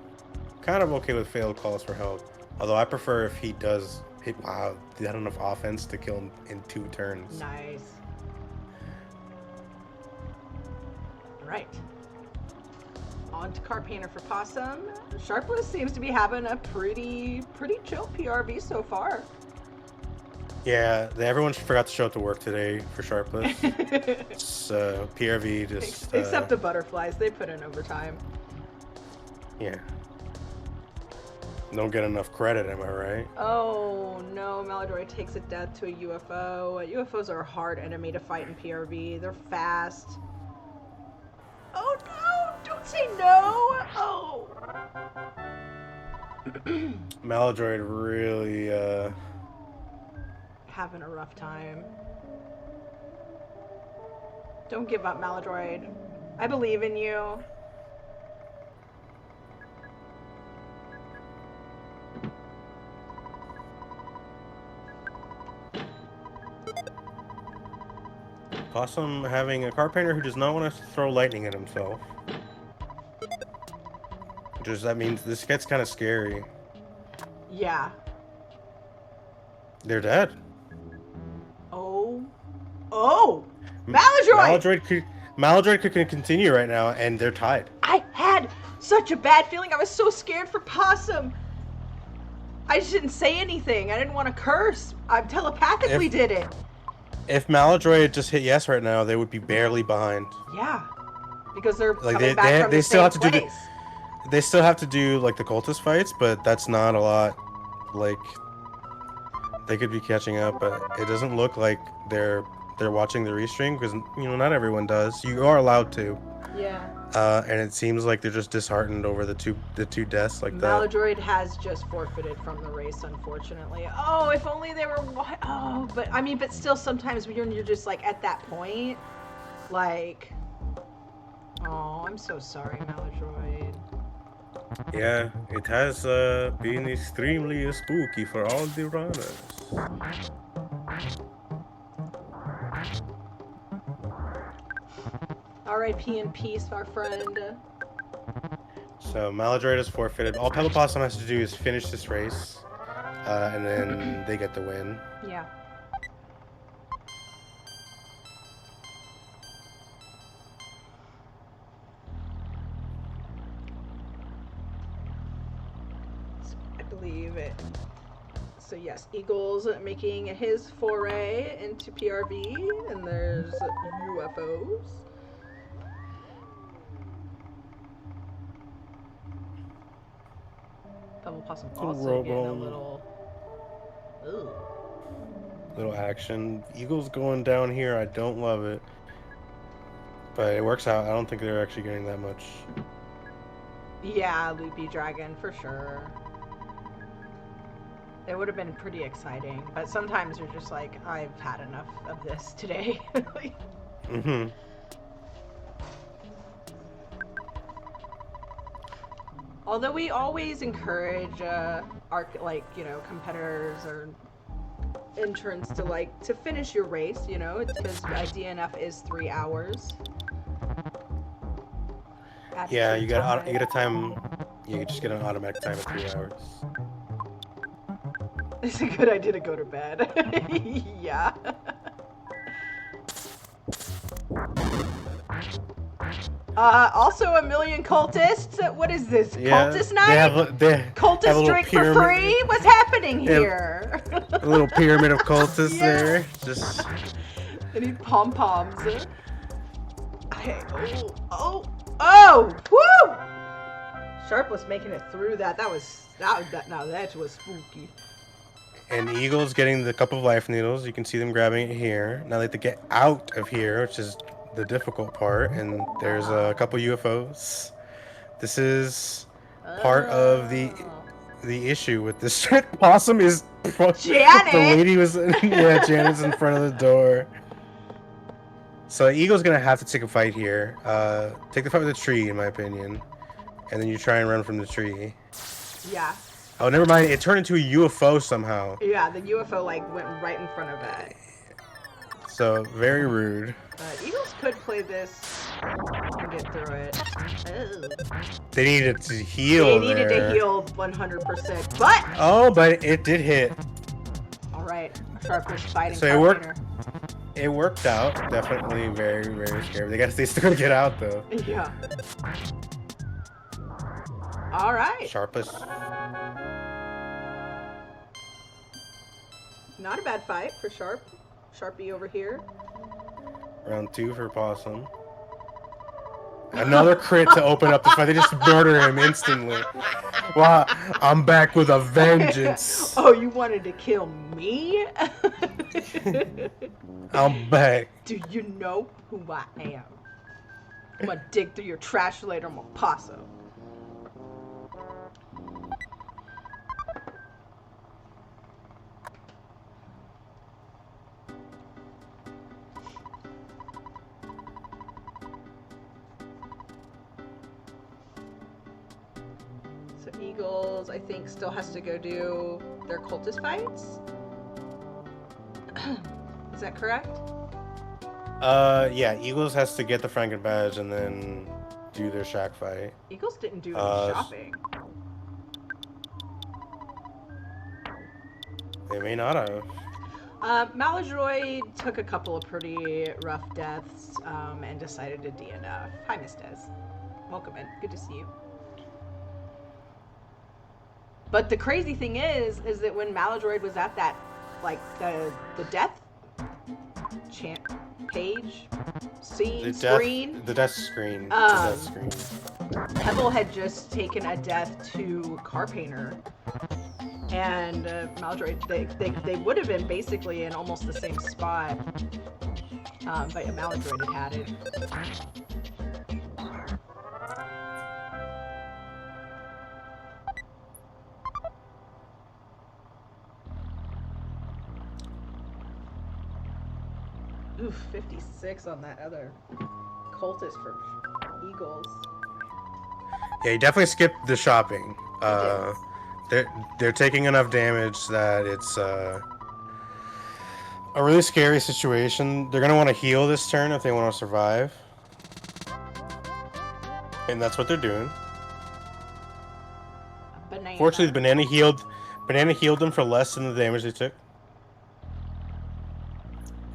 Kind of okay with failed calls for help. Although I prefer if he does hit, wow, he had enough offense to kill him in 2 turns. Nice. Right. On to Car Painter for Possum. Sharpless seems to be having a pretty chill PRV so far. Yeah, everyone forgot to show up to work today for Sharpless. So PRV just except the butterflies, they put in overtime. Yeah. Don't get enough credit, am I right? Oh no, Malladroid takes a death to a UFO. UFOs are a hard enemy to fight in PRV. They're fast. Oh no! Don't say no! Oh! Malladroid really having a rough time. Don't give up, Malladroid. I believe in you. Possum having a carpenter who does not want to throw lightning at himself. Just that means this gets kind of scary. Yeah. They're dead. Oh. Oh! Malladroid! Malladroid could continue right now, and they're tied. I had such a bad feeling. I was so scared for Possum. I just didn't say anything. I didn't want to curse. I telepathically did it. If Malladroid just hit yes right now, they would be barely behind. Yeah. Because they're Like coming back from they the still have same to do place. they still have to do like the cultist fights, but that's not a lot. Like they could be catching up, but it doesn't look like they're watching the restream because not everyone does. You are allowed to. Yeah. And it seems like they're just disheartened over the two deaths like that. Malladroid has just forfeited from the race, unfortunately. Oh, if only they were. Oh, but I mean, but still, sometimes when you're just like at that point, like, oh, I'm so sorry, Malladroid. Yeah, it has been extremely spooky for all the runners. R.I.P. in peace, our friend. So Malladroid is forfeited. All PebblePossum has to do is finish this race, and then they get the win. Yeah. I believe it. So yes, Eagle's making his foray into PRV, and there's UFOs. PebblePossum also getting a little... Ooh. Little action. Eagle's going down here. I don't love it. But it works out. I don't think they're actually getting that much. Yeah, Loopy Dragon, for sure. It would have been pretty exciting, but sometimes you're just like, I've had enough of this today. Mm-hmm. Although we always encourage our competitors or entrants to finish your race, because DNF is 3 hours. Yeah, you get a time. You just get an automatic time of 3 hours. It's a good idea to go to bed. Yeah. Also a million cultists. What is this? Yeah, Cultist night? Cultist drink for free? What's happening here? A little pyramid of cultists there. Just. They need pom poms. Okay. Oh! Woo! Sharpless making it through that. That was spooky. And Eagle's getting the cup of life needles. You can see them grabbing it here. Now they have to get out of here, which is the difficult part. And there's a couple UFOs. This is part of the issue with this possum is Janet. The lady was Janet's in front of the door. So Eagle's gonna have to take a fight here. Take the fight with the tree, in my opinion, and then you try and run from the tree. Yeah. Oh, never mind. It turned into a UFO somehow. Yeah, the UFO went right in front of it. So very rude. Eagles could play this and get through it. Oh. They needed to heal. They needed to heal 100%, but but it did hit. All right, Sharpless fighting. So it worked. It worked out. Definitely very, very scary. They still gotta get out though. Yeah. All right. Sharpless. Not a bad fight for Sharpie over here. Round 2 for Possum. Another crit to open up the fight. They just murder him instantly. Wow, I'm back with a vengeance. Oh, you wanted to kill me? I'm back. Do you know who I am? I'm gonna dig through your trash later, I'm gonna possum. Eagles, I think, still has to go do their cultist fights. Is that correct? Yeah, Eagles has to get the Franken badge and then do their shack fight. Eagles didn't do any Uh, shopping. they may not have. Malladroid took a couple of pretty rough deaths and decided to DNF. Hi, Miss Des. Welcome in. Good to see you. But the crazy thing is that when Malladroid was at that, like the death chant page scene screen, The death screen. Um, The death screen. Pebble had just taken a death to Carpainter, and Malladroid, they would have been basically in almost the same spot, but Malladroid had it. Oof, 56 on that other cultist for Eagles. Yeah, you definitely skipped the shopping. They're taking enough damage that it's a really scary situation. They're gonna want to heal this turn if they want to survive, and that's what they're doing. Banana. Fortunately, the banana healed them for less than the damage they took.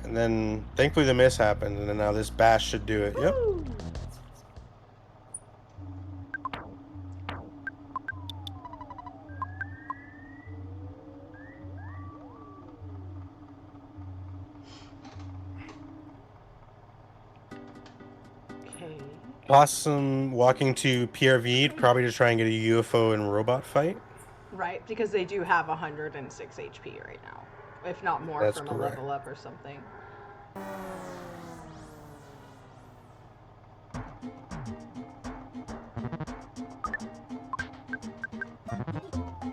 And then, thankfully, the miss happened, and then now this bash should do it. Yep. Woo! Okay. Possum walking to PRV, probably to try and get a UFO and robot fight. Right, because they do have 106 HP right now, if not more. That's from correct. a level up or something.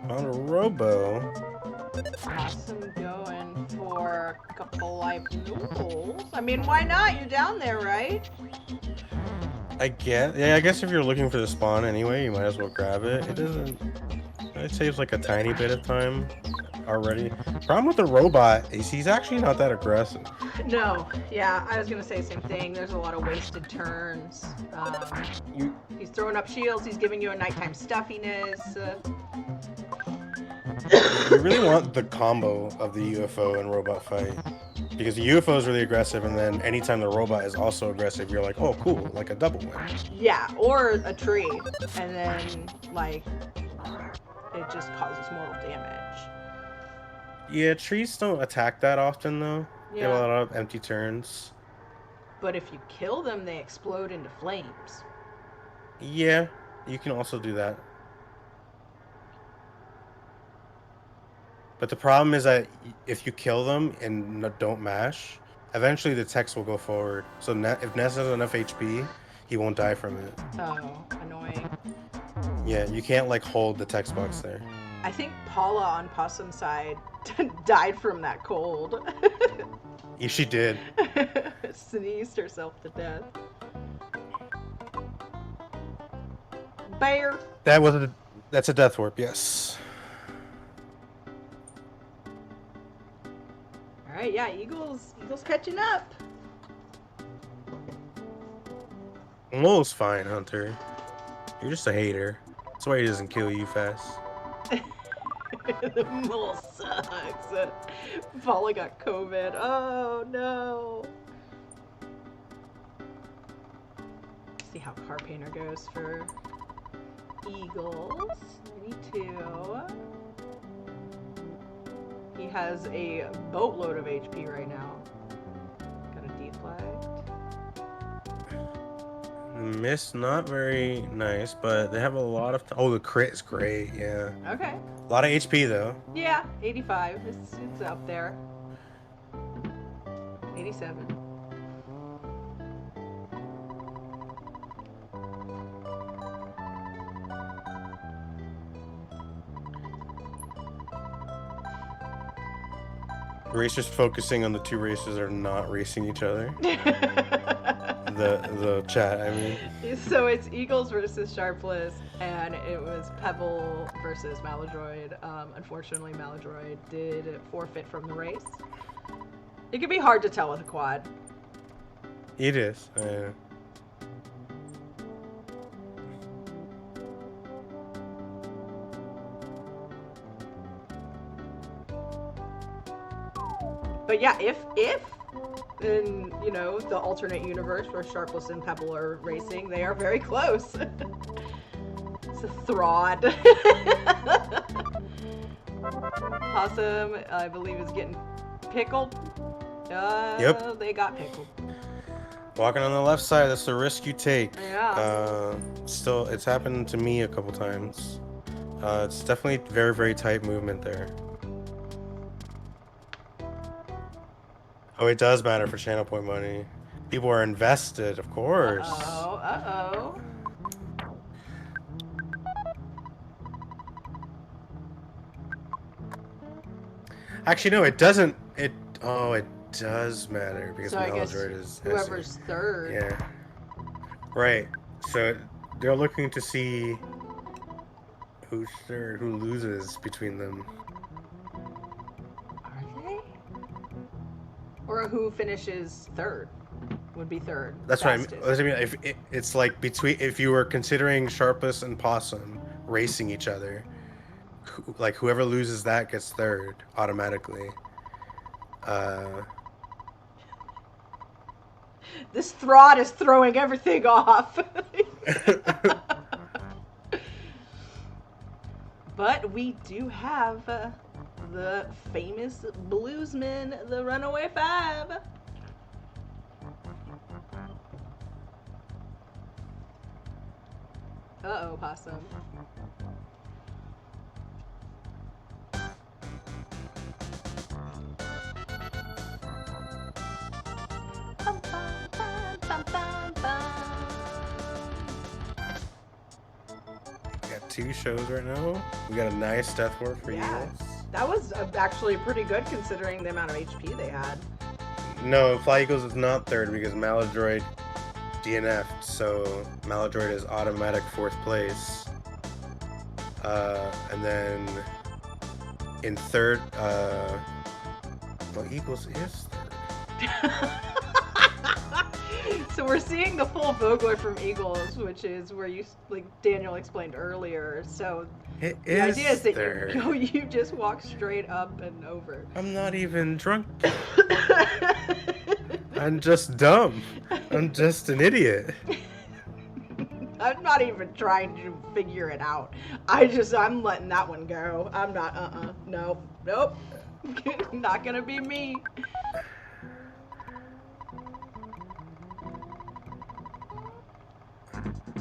On a robo. Possum going for a couple life noodles. I mean, why not? You're down there, right? I guess if you're looking for the spawn anyway, you might as well grab it. It doesn't. It saves like a tiny bit of time already. Problem with the robot is he's actually not that aggressive. No, yeah, I was gonna say the same thing. There's a lot of wasted turns. He's throwing up shields. He's giving you a nighttime stuffiness. You really want the combo of the UFO and robot fight. Because the UFO is really aggressive, and then anytime the robot is also aggressive, you're like, oh, cool, like a double win. Yeah, or a tree, and then, like, it just causes mortal damage. Yeah, trees don't attack that often, though. They have a Yeah. lot of empty turns. But if you kill them, they explode into flames. Yeah, you can also do that. But the problem is that if you kill them and don't mash, eventually the text will go forward. So if Ness has enough HP, he won't die from it. Oh, annoying. Yeah, you can't like hold the text box there. I think Paula on Possum's side died from that cold. Yeah, she did. Sneezed herself to death. Bear. That's a death warp, yes. All right, yeah, Eagles catching up. Lowell's fine, Hunter. You're just a hater. That's why he doesn't kill you fast. The mole sucks. Paula got COVID. Oh no. See how Carpainter goes for Eagles. 92. He has a boatload of HP right now. Got a deflect. Miss, not very nice, but they have a lot of. Oh, the crit is great. Yeah. Okay. A lot of HP though. Yeah, 85. It's up there. 87. Racers focusing on the two racers that are not racing each other. the chat, I mean. So it's Eagles versus Sharpless, and it was Pebble versus Malladroid. Unfortunately, Malladroid did forfeit from the race. It can be hard to tell with a quad. It is. But yeah, if in, you know, the alternate universe where Sharpless and Pebble are racing, they are very close. It's a Throd. Possum, I believe, is getting pickled. Yep. They got pickled. Walking on the left side, that's the risk you take. Yeah. Still, it's happened to me a couple times. It's definitely very, very tight movement there. Oh, it does matter for channel point money. People are invested, of course. Uh-oh. Actually, no, it doesn't. It does matter because So I guess malladroid is whoever's third. Yeah. Right. So they're looking to see who's third, who loses between them. Are they? Or who finishes third would be third. That's fastest. what I mean. If it's like if you were considering Sharpless and Possum racing each other, like whoever loses that gets third automatically. This Throd is throwing everything off. But we do have the famous bluesman, the Runaway Five. Uh-oh, Possum. Got 2 shows right now. We got a nice death ward for you. That was actually pretty good considering the amount of HP they had. No, Fly Eagles is not third because malladroid DNF'd, so malladroid is automatic 4th place. And then in third, well, Eagles is third. So we're seeing the full Vogler from Eagles, which is where you, like Daniel explained earlier. So the idea is that third. you just walk straight up and over. I'm not even drunk. I'm just dumb. I'm just an idiot. I'm not even trying to figure it out. I'm letting that one go. I'm not, nope. Not gonna be me.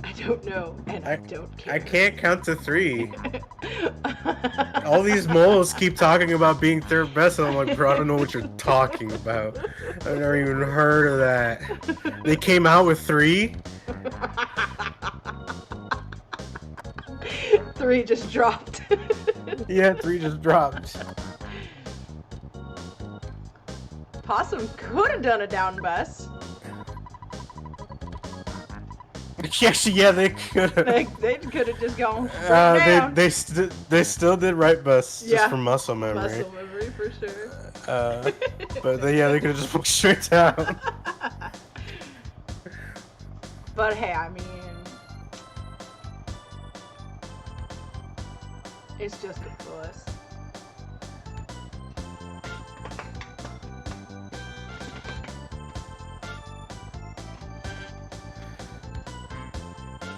I don't know, and I don't care. I can't count to 3. All these moles keep talking about being third best, and I'm like, bro, I don't know what you're talking about. I've never even heard of that. They came out with 3. 3 just dropped. Yeah, 3 just dropped. Possum could have done a down bus. Actually, yeah, they could have. They could have just gone straight down. They still did right bus just for muscle memory. Muscle memory for sure. But they could have just walked straight down. But hey, I mean, it's just a bus.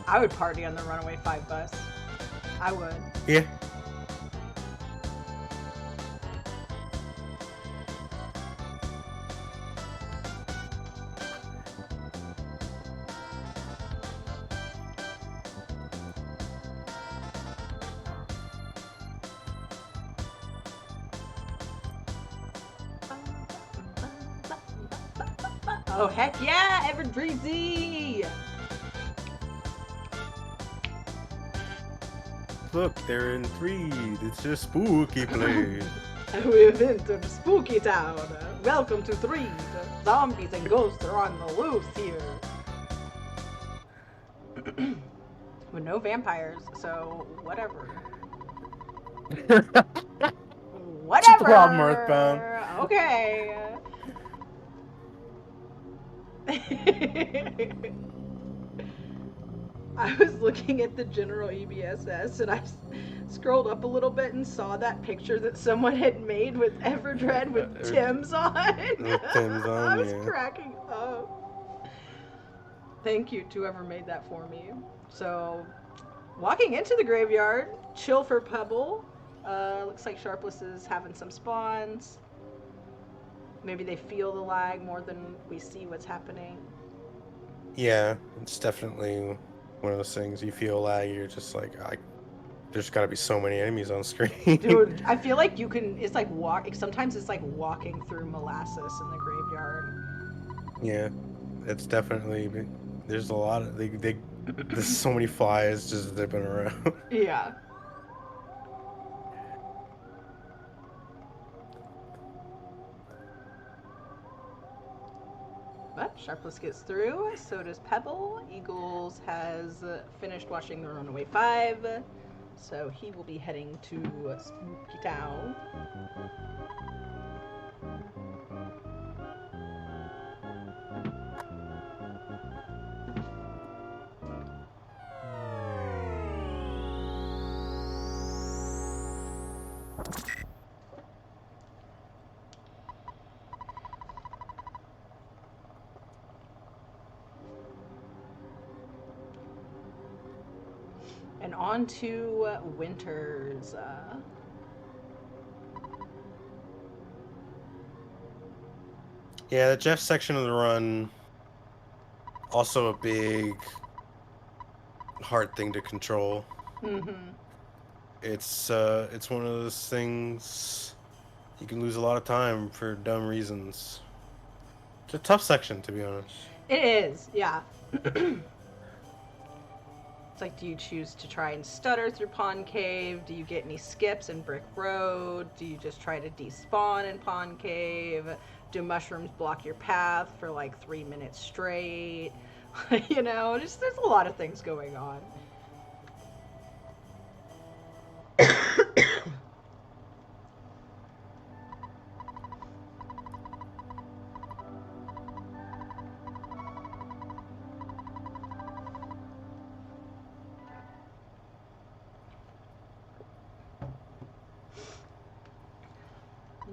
I would party on the Runaway 5 bus. I would. Yeah. Oh heck yeah, Ever Breezy! Look, they're in 3. It's just spooky place. We've entered Spooky Town. Welcome to 3. The zombies and ghosts are on the loose here. With no vampires, so whatever. Whatever. Problem, Earthbound. Okay. I was looking at the general EBSS and I scrolled up a little bit and saw that picture that someone had made with Everdread with Tim's on. With Tim's I on, was yeah. cracking up. Thank you to whoever made that for me. So, walking into the graveyard, chill for Pebble. Looks like Sharpless is having some spawns. Maybe they feel the lag more than we see what's happening. Yeah, it's definitely one of those things. You feel lag, you're just like, there's got to be so many enemies on screen. Dude, I feel like you can. It's like Sometimes it's like walking through molasses in the graveyard. Yeah, it's definitely. There's a lot of there's so many flies just zipping around. Yeah. But Sharpless gets through. So does Pebble. Eagles has finished watching the Runaway 5. So he will be heading to Spooky Town. And on to Winters. Yeah, the Jeff section of the run, also a big, hard thing to control. Mm-hmm. It's one of those things you can lose a lot of time for dumb reasons. It's a tough section, to be honest. It is, yeah. It's like, do you choose to try and stutter through Pond Cave? Do you get any skips in Brick Road? Do you just try to despawn in Pond Cave? Do mushrooms block your path for like 3 minutes straight? You know, just there's a lot of things going on.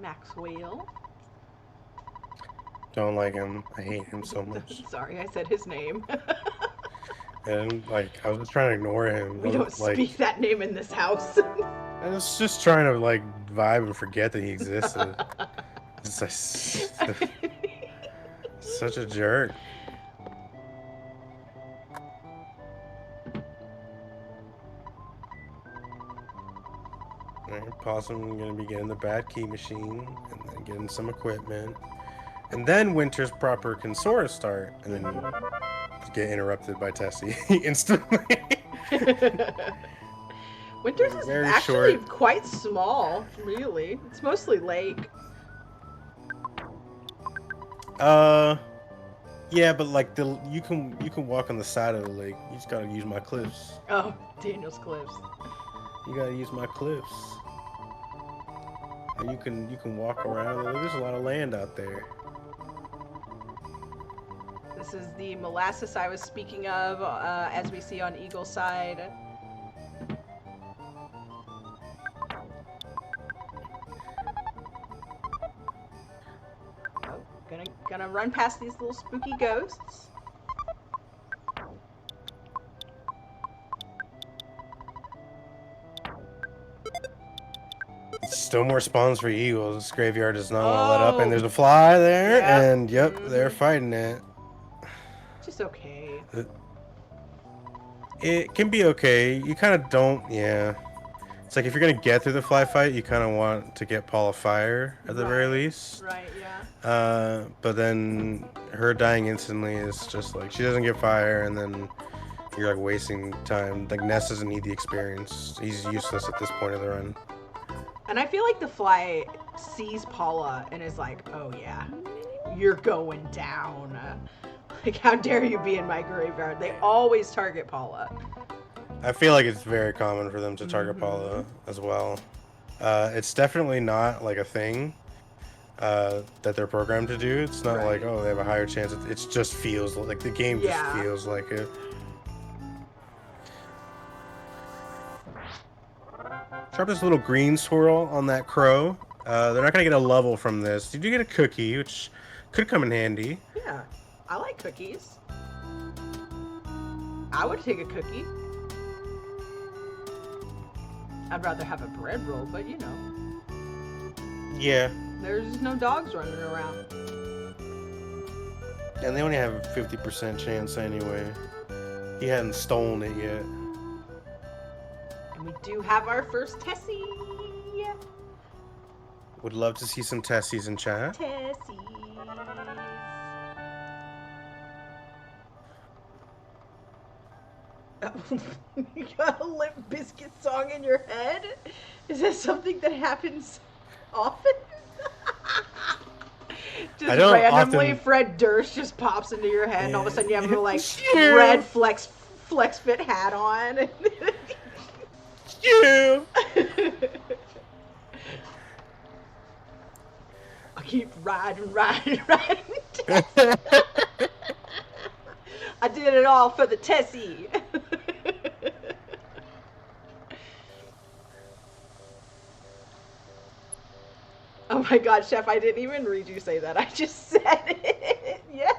Maxwell. Don't like him. I hate him so much. Sorry, I said his name. And like, I was just trying to ignore him. We don't speak that name in this house. I was just trying to like vibe and forget that he existed. It's like, such a jerk. Alright, Possum gonna be getting the bad key machine and then getting some equipment. And then Winter's proper can sort of start, and then you get interrupted by Tessie instantly. Winters is Very actually short. quite small, really. It's mostly lake. Yeah, but like you can walk on the side of the lake. You just gotta use my cliffs. Oh, Daniel's Cliffs. You gotta use my cliffs. And you can walk around. There's a lot of land out there. This is the molasses I was speaking of, as we see on Eagle's side. Oh, gonna run past these little spooky ghosts. Still more spawns for eagles. This graveyard does not want to let up, and there's a fly there, and yep, they're fighting it. Just okay. It can be okay. You kind of don't, yeah. It's like if you're gonna get through the fly fight, you kind of want to get Paul of Fire at the very least. Right, yeah. But then her dying instantly is just like she doesn't get fire, and then you're like wasting time. Like Ness doesn't need the experience. He's useless at this point of the run. And I feel like the fly sees Paula and is like, oh yeah, you're going down. Like, how dare you be in my graveyard? They always target Paula. I feel like it's very common for them to target Paula as well. It's definitely not like a thing. that they're programmed to do. It's not like, Right. oh, they have a higher chance. It just feels like the game just Yeah. feels like it. Sharpest little green swirl on that crow. They're not gonna get a level from this. You do get a cookie, which could come in handy. Yeah. I like cookies. I would take a cookie. I'd rather have a bread roll, but you know. Yeah. There's no dogs running around. And they only have a 50% chance anyway. He hadn't stolen it yet. And we do have our first Tessie. Would love to see some Tessies in chat. Tessies. You got a Limp Bizkit song in your head? Is that something that happens often? Just I don't randomly, often- Fred Durst just pops into your head, and all of a sudden you have a like Yeah. red flex fit hat on. Yeah. I keep riding. I did it all for the Tessie. Oh my god, Chef, I didn't even read you say that. I just said it. Yeah.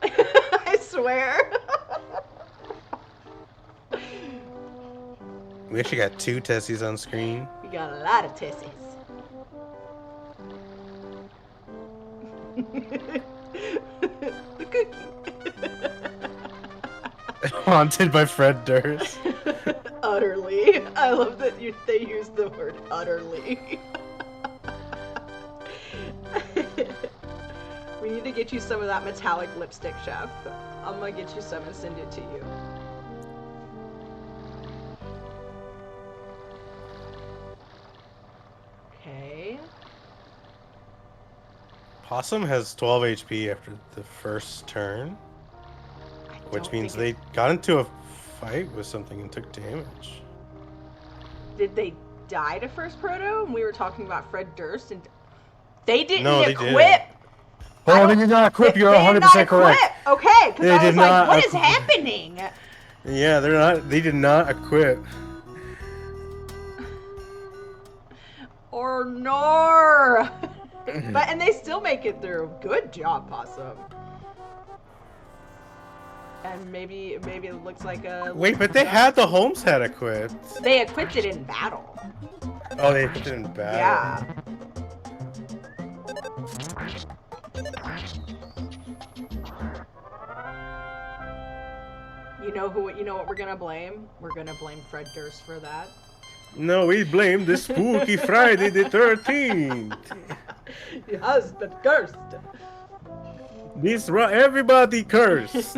I swear. We actually got 2 Tessies on screen. We got a lot of Tessies. The cookie. Haunted by Fred Durst. Utterly. I love that they use the word utterly. We need to get you some of that metallic lipstick, Chef. I'm gonna get you some and send it to you. Okay. Possum has 12 HP after the first turn, which means they got into a fight with something and took damage. Did they die to first proto? And we were talking about Fred Durst, and they didn't No, equip. they did. Oh, they did not equip. You're They did 100% not correct. equip. Okay, because They I was did like, not what is equip. happening? Yeah, they did not equip. Or nor. And they still make it through. Good job, Possum. And maybe it looks like a. Wait, but they had the Holmes hat equipped. They equipped it in battle. Oh, they equipped it in battle. Yeah. You know what we're gonna blame? We're gonna blame Fred Durst for that. No, we blame the spooky Friday the 13th. Yes, but cursed. Everybody cursed.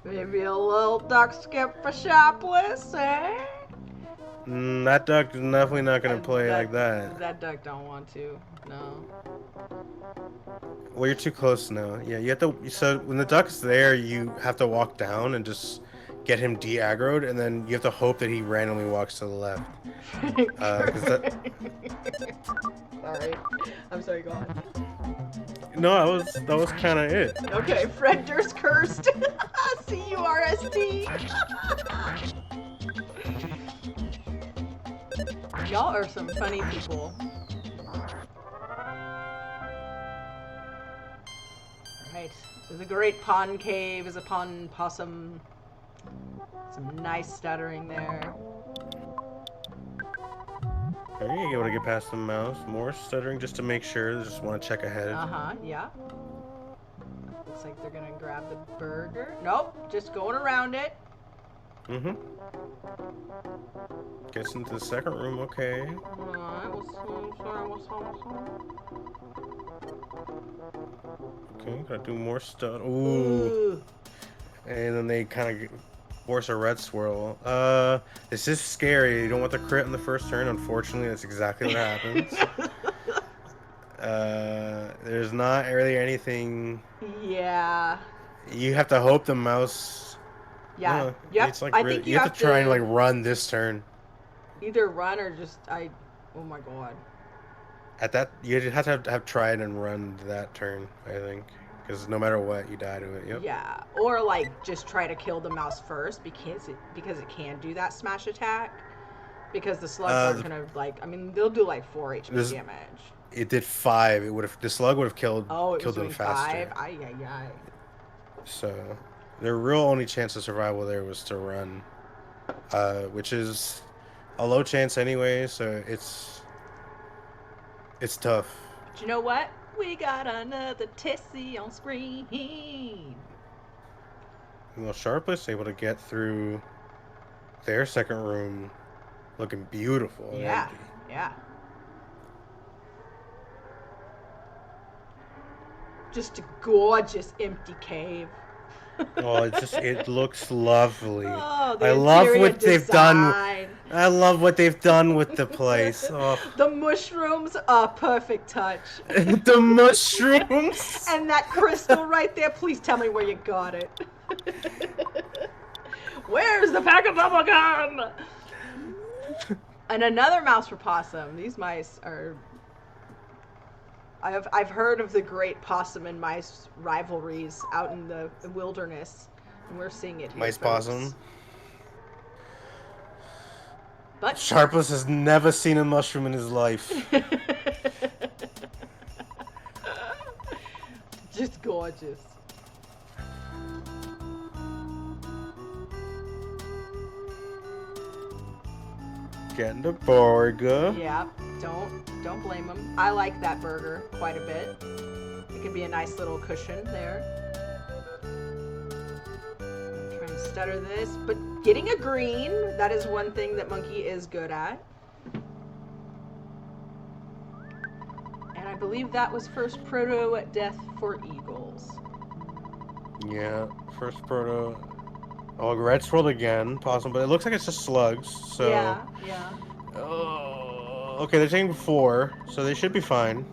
Maybe a little duck skip for Sharpless, eh? That duck is definitely not gonna play like that. That duck don't want to. No. Well, you're too close now. Yeah, you have to. So when the duck's there, you have to walk down and just get him de-aggroed, and then you have to hope that he randomly walks to the left. 'Cause Sorry. I'm sorry, go on. No, that was kind of it. Okay, Fred Durst cursed. C-U-R-S-T. Y'all are some funny people. Alright. The Great Pond Cave is upon Possum. Some nice stuttering there. Are you able to get past the mouse? More stuttering just to make sure. Just want to check ahead. Uh-huh, yeah. Looks like they're gonna grab the burger. Nope, just going around it. Mm-hmm. Gets into the second room, okay. Alright, Okay, gotta do more stuff. Ooh. Ooh. And then they kind of force a red swirl. This is scary. You don't want the crit on the first turn. Unfortunately, that's exactly what happens. There's not really anything. Yeah. You have to hope the mouse Yeah. No, Yep. it's like I really, think you have to try and like run this turn. either run or just Oh my god. At that, you have tried and run that turn. I think because no matter what, you die to it. Yep. Yeah, or like just try to kill the mouse first because it can do that smash attack. Because the slugs aren't gonna like. I mean, they'll do like 4 HP This damage. it did 5. It would have the slug would have Oh, it was killed them doing faster. 5. Ay ay ay. So their real only chance of survival there was to run, which is a low chance anyway. So it's tough. But you know what? We got another Tessie on screen. Well, Sharpless able to get through their second room, looking beautiful and Yeah, empty. yeah. Just a gorgeous empty cave. Oh, it looks lovely. Oh, the I love interior what they've done. design. I love what they've done with the place. Oh, The mushrooms are perfect touch. the mushrooms. And that crystal right there, please tell me where you got it. Where's the pack of bubblegum? And another mouse for possum. These mice are... I've heard of the great possum and mice rivalries out in the wilderness, and we're seeing it here, Mice folks. possum. But Sharpless has never seen a mushroom in his life. just gorgeous. Getting the burger. Yeah, don't blame him. I like that burger quite a bit. It can be a nice little cushion there. Trying to stutter this, but getting a green, that is one thing that Monkey is good at. And I believe that was first proto death for eagles. Yeah, first proto. Oh, red swirled again, possum, but it looks like it's just slugs. So. Yeah. Oh, okay, they're taking 4, so they should be fine.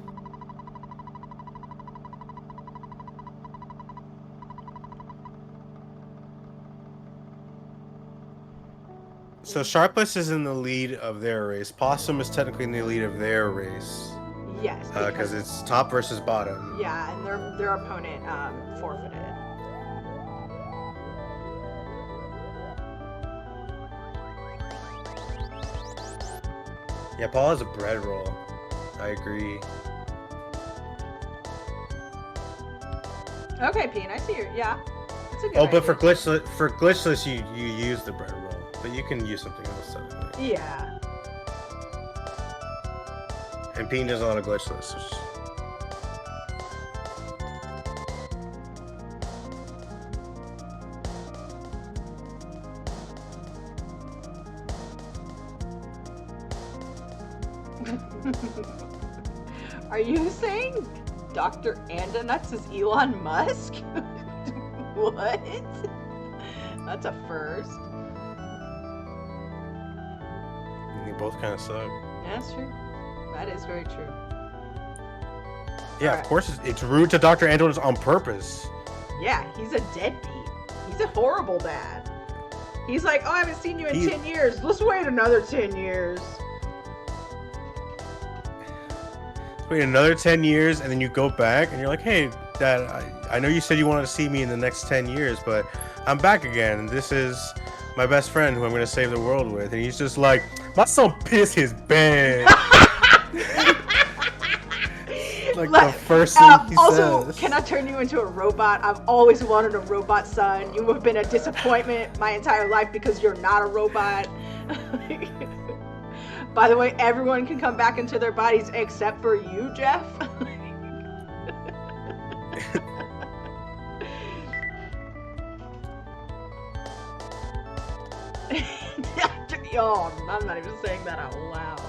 So Sharpless is in the lead of their race. Possum is technically in the lead of their race. Yes. Because it's top versus bottom. Yeah, and their opponent forfeited. Yeah, Paul has a bread roll. I agree. Okay, Pete, I see your... Yeah. It's a good Oh, but idea. for glitchless, you use the bread roll, but you can use something else. Technically. Yeah. And Pete does a lot of glitchless. Are you saying Dr. Andonuts is Elon Musk? What? That's a first. They both kind of suck. That's true. That is very true. Yeah, Alright. of course it's rude to Dr. Andros on purpose. Yeah, he's a deadbeat. He's a horrible dad. He's like, oh, I haven't seen you in 10 years. Let's wait another 10 years. Wait another 10 years, and then you go back, and you're like, hey, Dad, I know you said you wanted to see me in the next 10 years, but I'm back again, and this is my best friend who I'm going to save the world with. And he's just like, my son pissed his bed. Like the first thing he also, says. can I turn you into a robot? I've always wanted a robot son. You have been a disappointment my entire life because you're not a robot. By the way, everyone can come back into their bodies except for you, Jeff. Oh, I'm not even saying that out loud.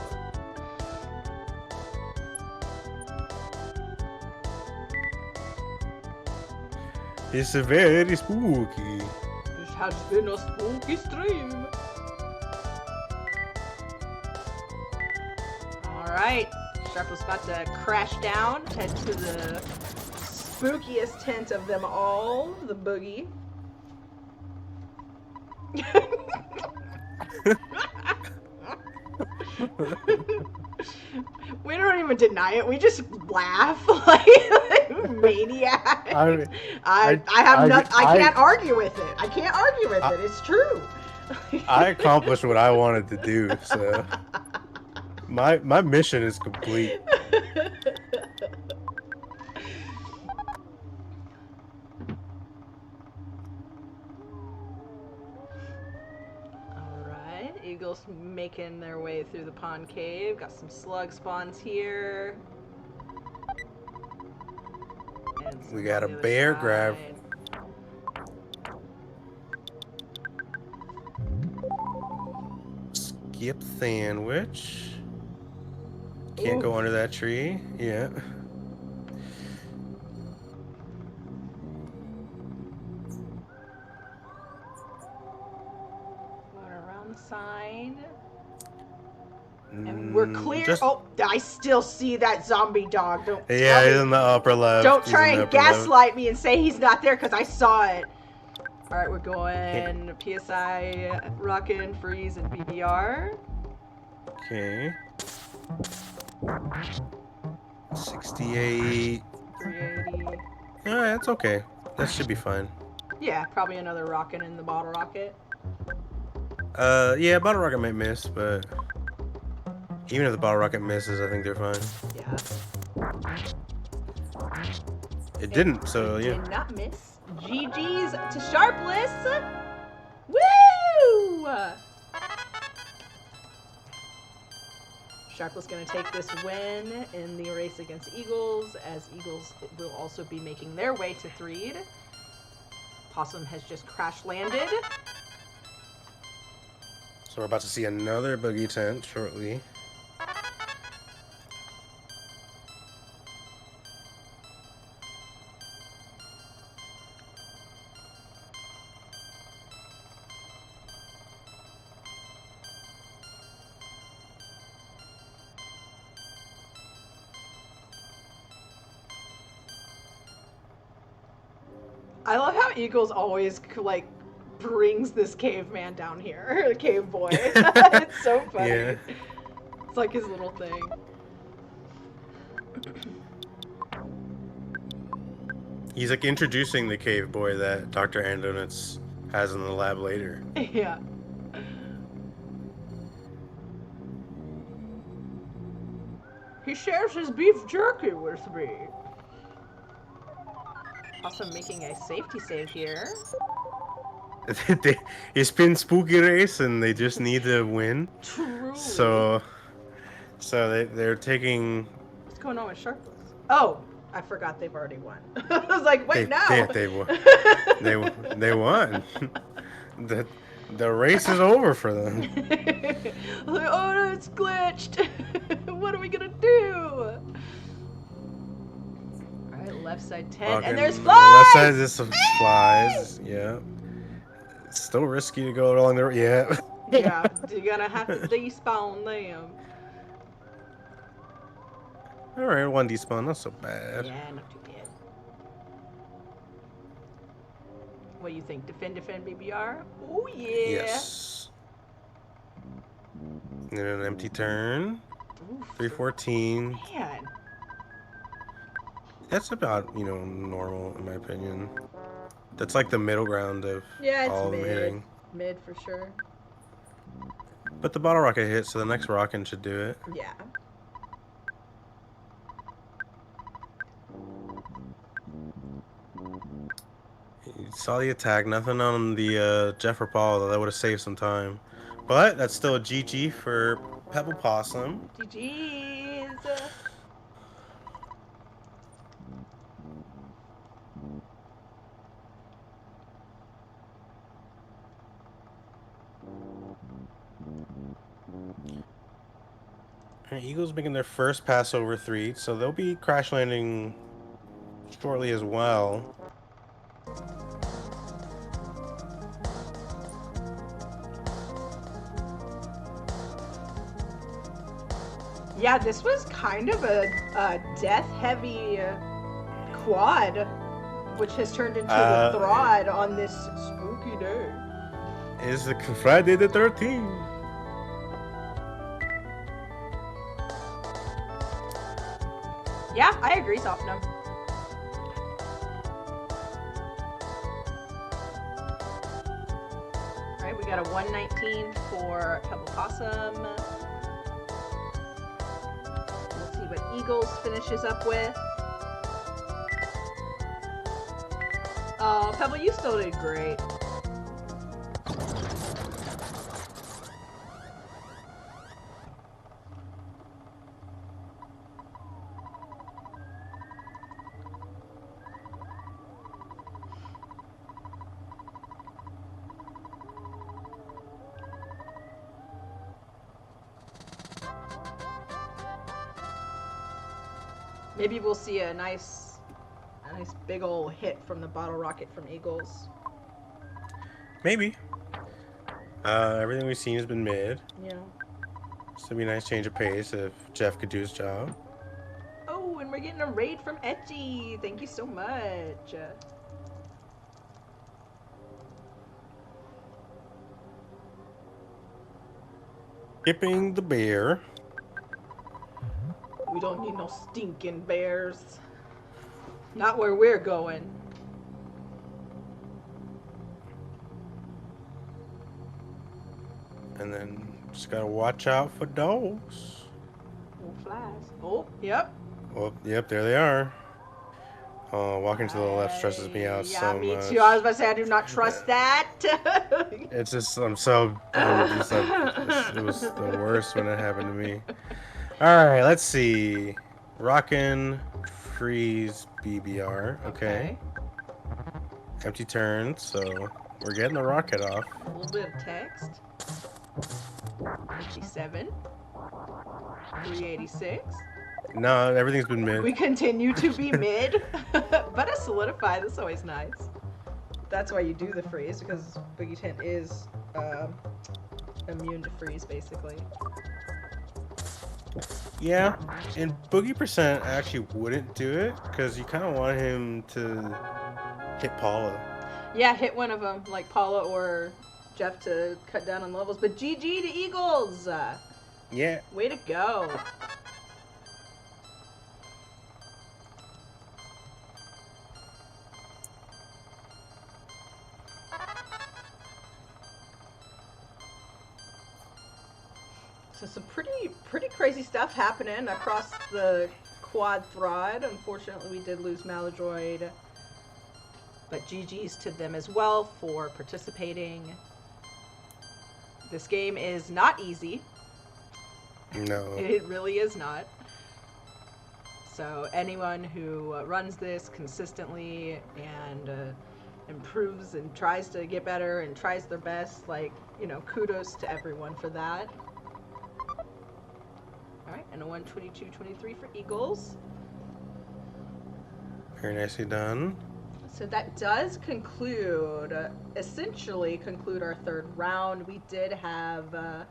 It's a very spooky. This has been a spooky stream. Alright, Sharpless about to crash down, head to the spookiest tent of them all, the Boogey. We don't even deny it. We just laugh like maniacs. I can't argue with it. I can't argue with it. It's true. I accomplished what I wanted to do, so my mission is complete. Alright, eagles making their way through the pond cave. Got some slug spawns here. We got a bear grab. Skip sandwich. Can't go under that tree. Yeah. Going around the side. And we're clear. Oh, I still see that zombie dog. Don't. Yeah, he's in the upper left. Don't try and gaslight me and say he's not there because I saw it. All right, we're going PSI, Rockin', Freeze, and BBR. Okay. 68. 380. Alright, that's okay. That should be fine. Yeah, probably another Rockin' in the bottle rocket. Yeah, bottle rocket might miss, but even if the bottle rocket misses, I think they're fine. Yeah. It didn't, so yeah. Did not miss. GG's to Sharpless. Woo! Sharpless gonna take this win in the race against Eagles, as Eagles will also be making their way to Threed. Possum has just crash landed. So we're about to see another boogie tent shortly. I love how Eagles always like brings this caveman down here, cave boy. It's so funny. Yeah. It's like his little thing. He's like introducing the cave boy that Dr. Andonuts has in the lab later. Yeah. He shares his beef jerky with me. Also making a safety save here. It's been spooky race and they just need to win. Truly. So they're taking. What's going on with Sharpless? Oh, I forgot they've already won. I was like, wait, now. They won. They won. The race is over for them. Like, oh no, it's glitched. What are we gonna do? Alright, left side 10. And there's flies! Left side is some flies. Yeah. It's still risky to go along the road. Yeah. Yeah, you're gonna have to despawn them. Alright, one despawn, not so bad. Yeah, not too bad. What do you think? Defend, BBR? Oh yeah. Yes. And an empty turn. Oof. 314. Man. That's about, normal in my opinion. That's like the middle ground of all of them hitting. Mid for sure. But the bottle rocket hit, so the next rockin' should do it. Yeah. You saw the attack, nothing on the Jeff or Paul, though that would have saved some time. But that's still a GG for PebblePossum. GG's. Eagles making their first pass over 3, so they'll be crash landing shortly as well. Yeah, this was kind of a death-heavy quad, which has turned into a Throd on this spooky day. is the Friday the 13th. Yeah, I agree, Softenum. Alright, we got a 119 for PebblePossum. We'll see what Eagles finishes up with. Oh, Pebble, you still did great. Maybe we'll see a nice big ol' hit from the bottle rocket from Eagles. Maybe. Everything we've seen has been mid. Yeah. So it'd be a nice change of pace if Jeff could do his job. Oh, and we're getting a raid from Etchy. Thank you so much. Skipping the bear. We don't need no stinking bears. Not where we're going. And then just gotta watch out for dogs. Oh, flies. Oh, yep. Well, yep, there they are. Oh, walking to the left stresses me out Yeah, so me much. too. I was about to say, I do not trust that. It's just, it was the worst when it happened to me. Alright, let's see. Rockin', freeze, BBR. Okay. Empty turn, so we're getting the rocket off. A little bit of text. 57. 386. No, everything's been mid. We continue to be mid, but a solidify. That's always nice. That's why you do the freeze, because Boogie Tent is immune to freeze, basically. Yeah, and Boogie Percent actually wouldn't do it, because you kind of want him to hit Paula. Yeah, hit one of them, like Paula or Jeff, to cut down on levels. But GG to Eagles! Yeah. Way to go. So some pretty crazy stuff happening across the quad throd. Unfortunately, we did lose Malladroid, but GG's to them as well for participating. This game is not easy. No. It really is not. So anyone who runs this consistently and improves and tries to get better and tries their best, like, you know, kudos to everyone for that. Alright, and a 122.23 for Eagles. Very nicely done. So that does conclude, essentially conclude our third round. We did have a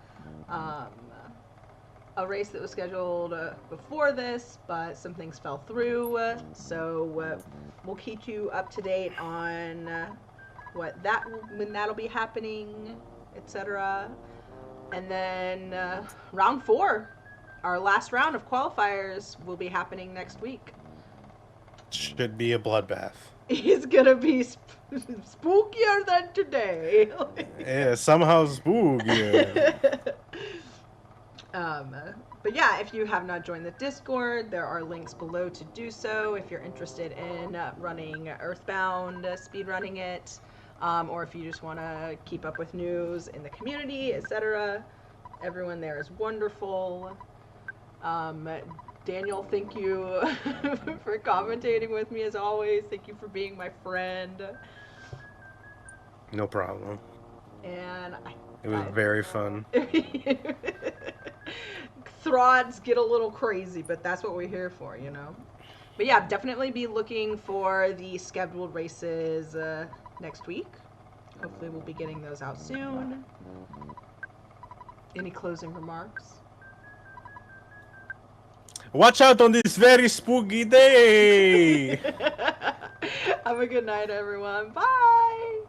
race that was scheduled before this, but some things fell through. So we'll keep you up to date on when that'll be happening, etc. And then round 4, our last round of qualifiers, will be happening next week. Should be a bloodbath. It's gonna be spookier than today. Yeah, somehow spookier. But yeah, if you have not joined the Discord, there are links below to do so if you're interested in running Earthbound, speedrunning it, or if you just want to keep up with news in the community, etc. Everyone there is wonderful. Daniel, thank you for commentating with me as always. Thank you for being my friend. No problem. And it was very fun. Throds get a little crazy, but that's what we're here for, you know? But yeah, definitely be looking for the scheduled races next week. Hopefully we'll be getting those out soon. Any closing remarks? Watch out on this very spooky day! Have a good night, everyone. Bye!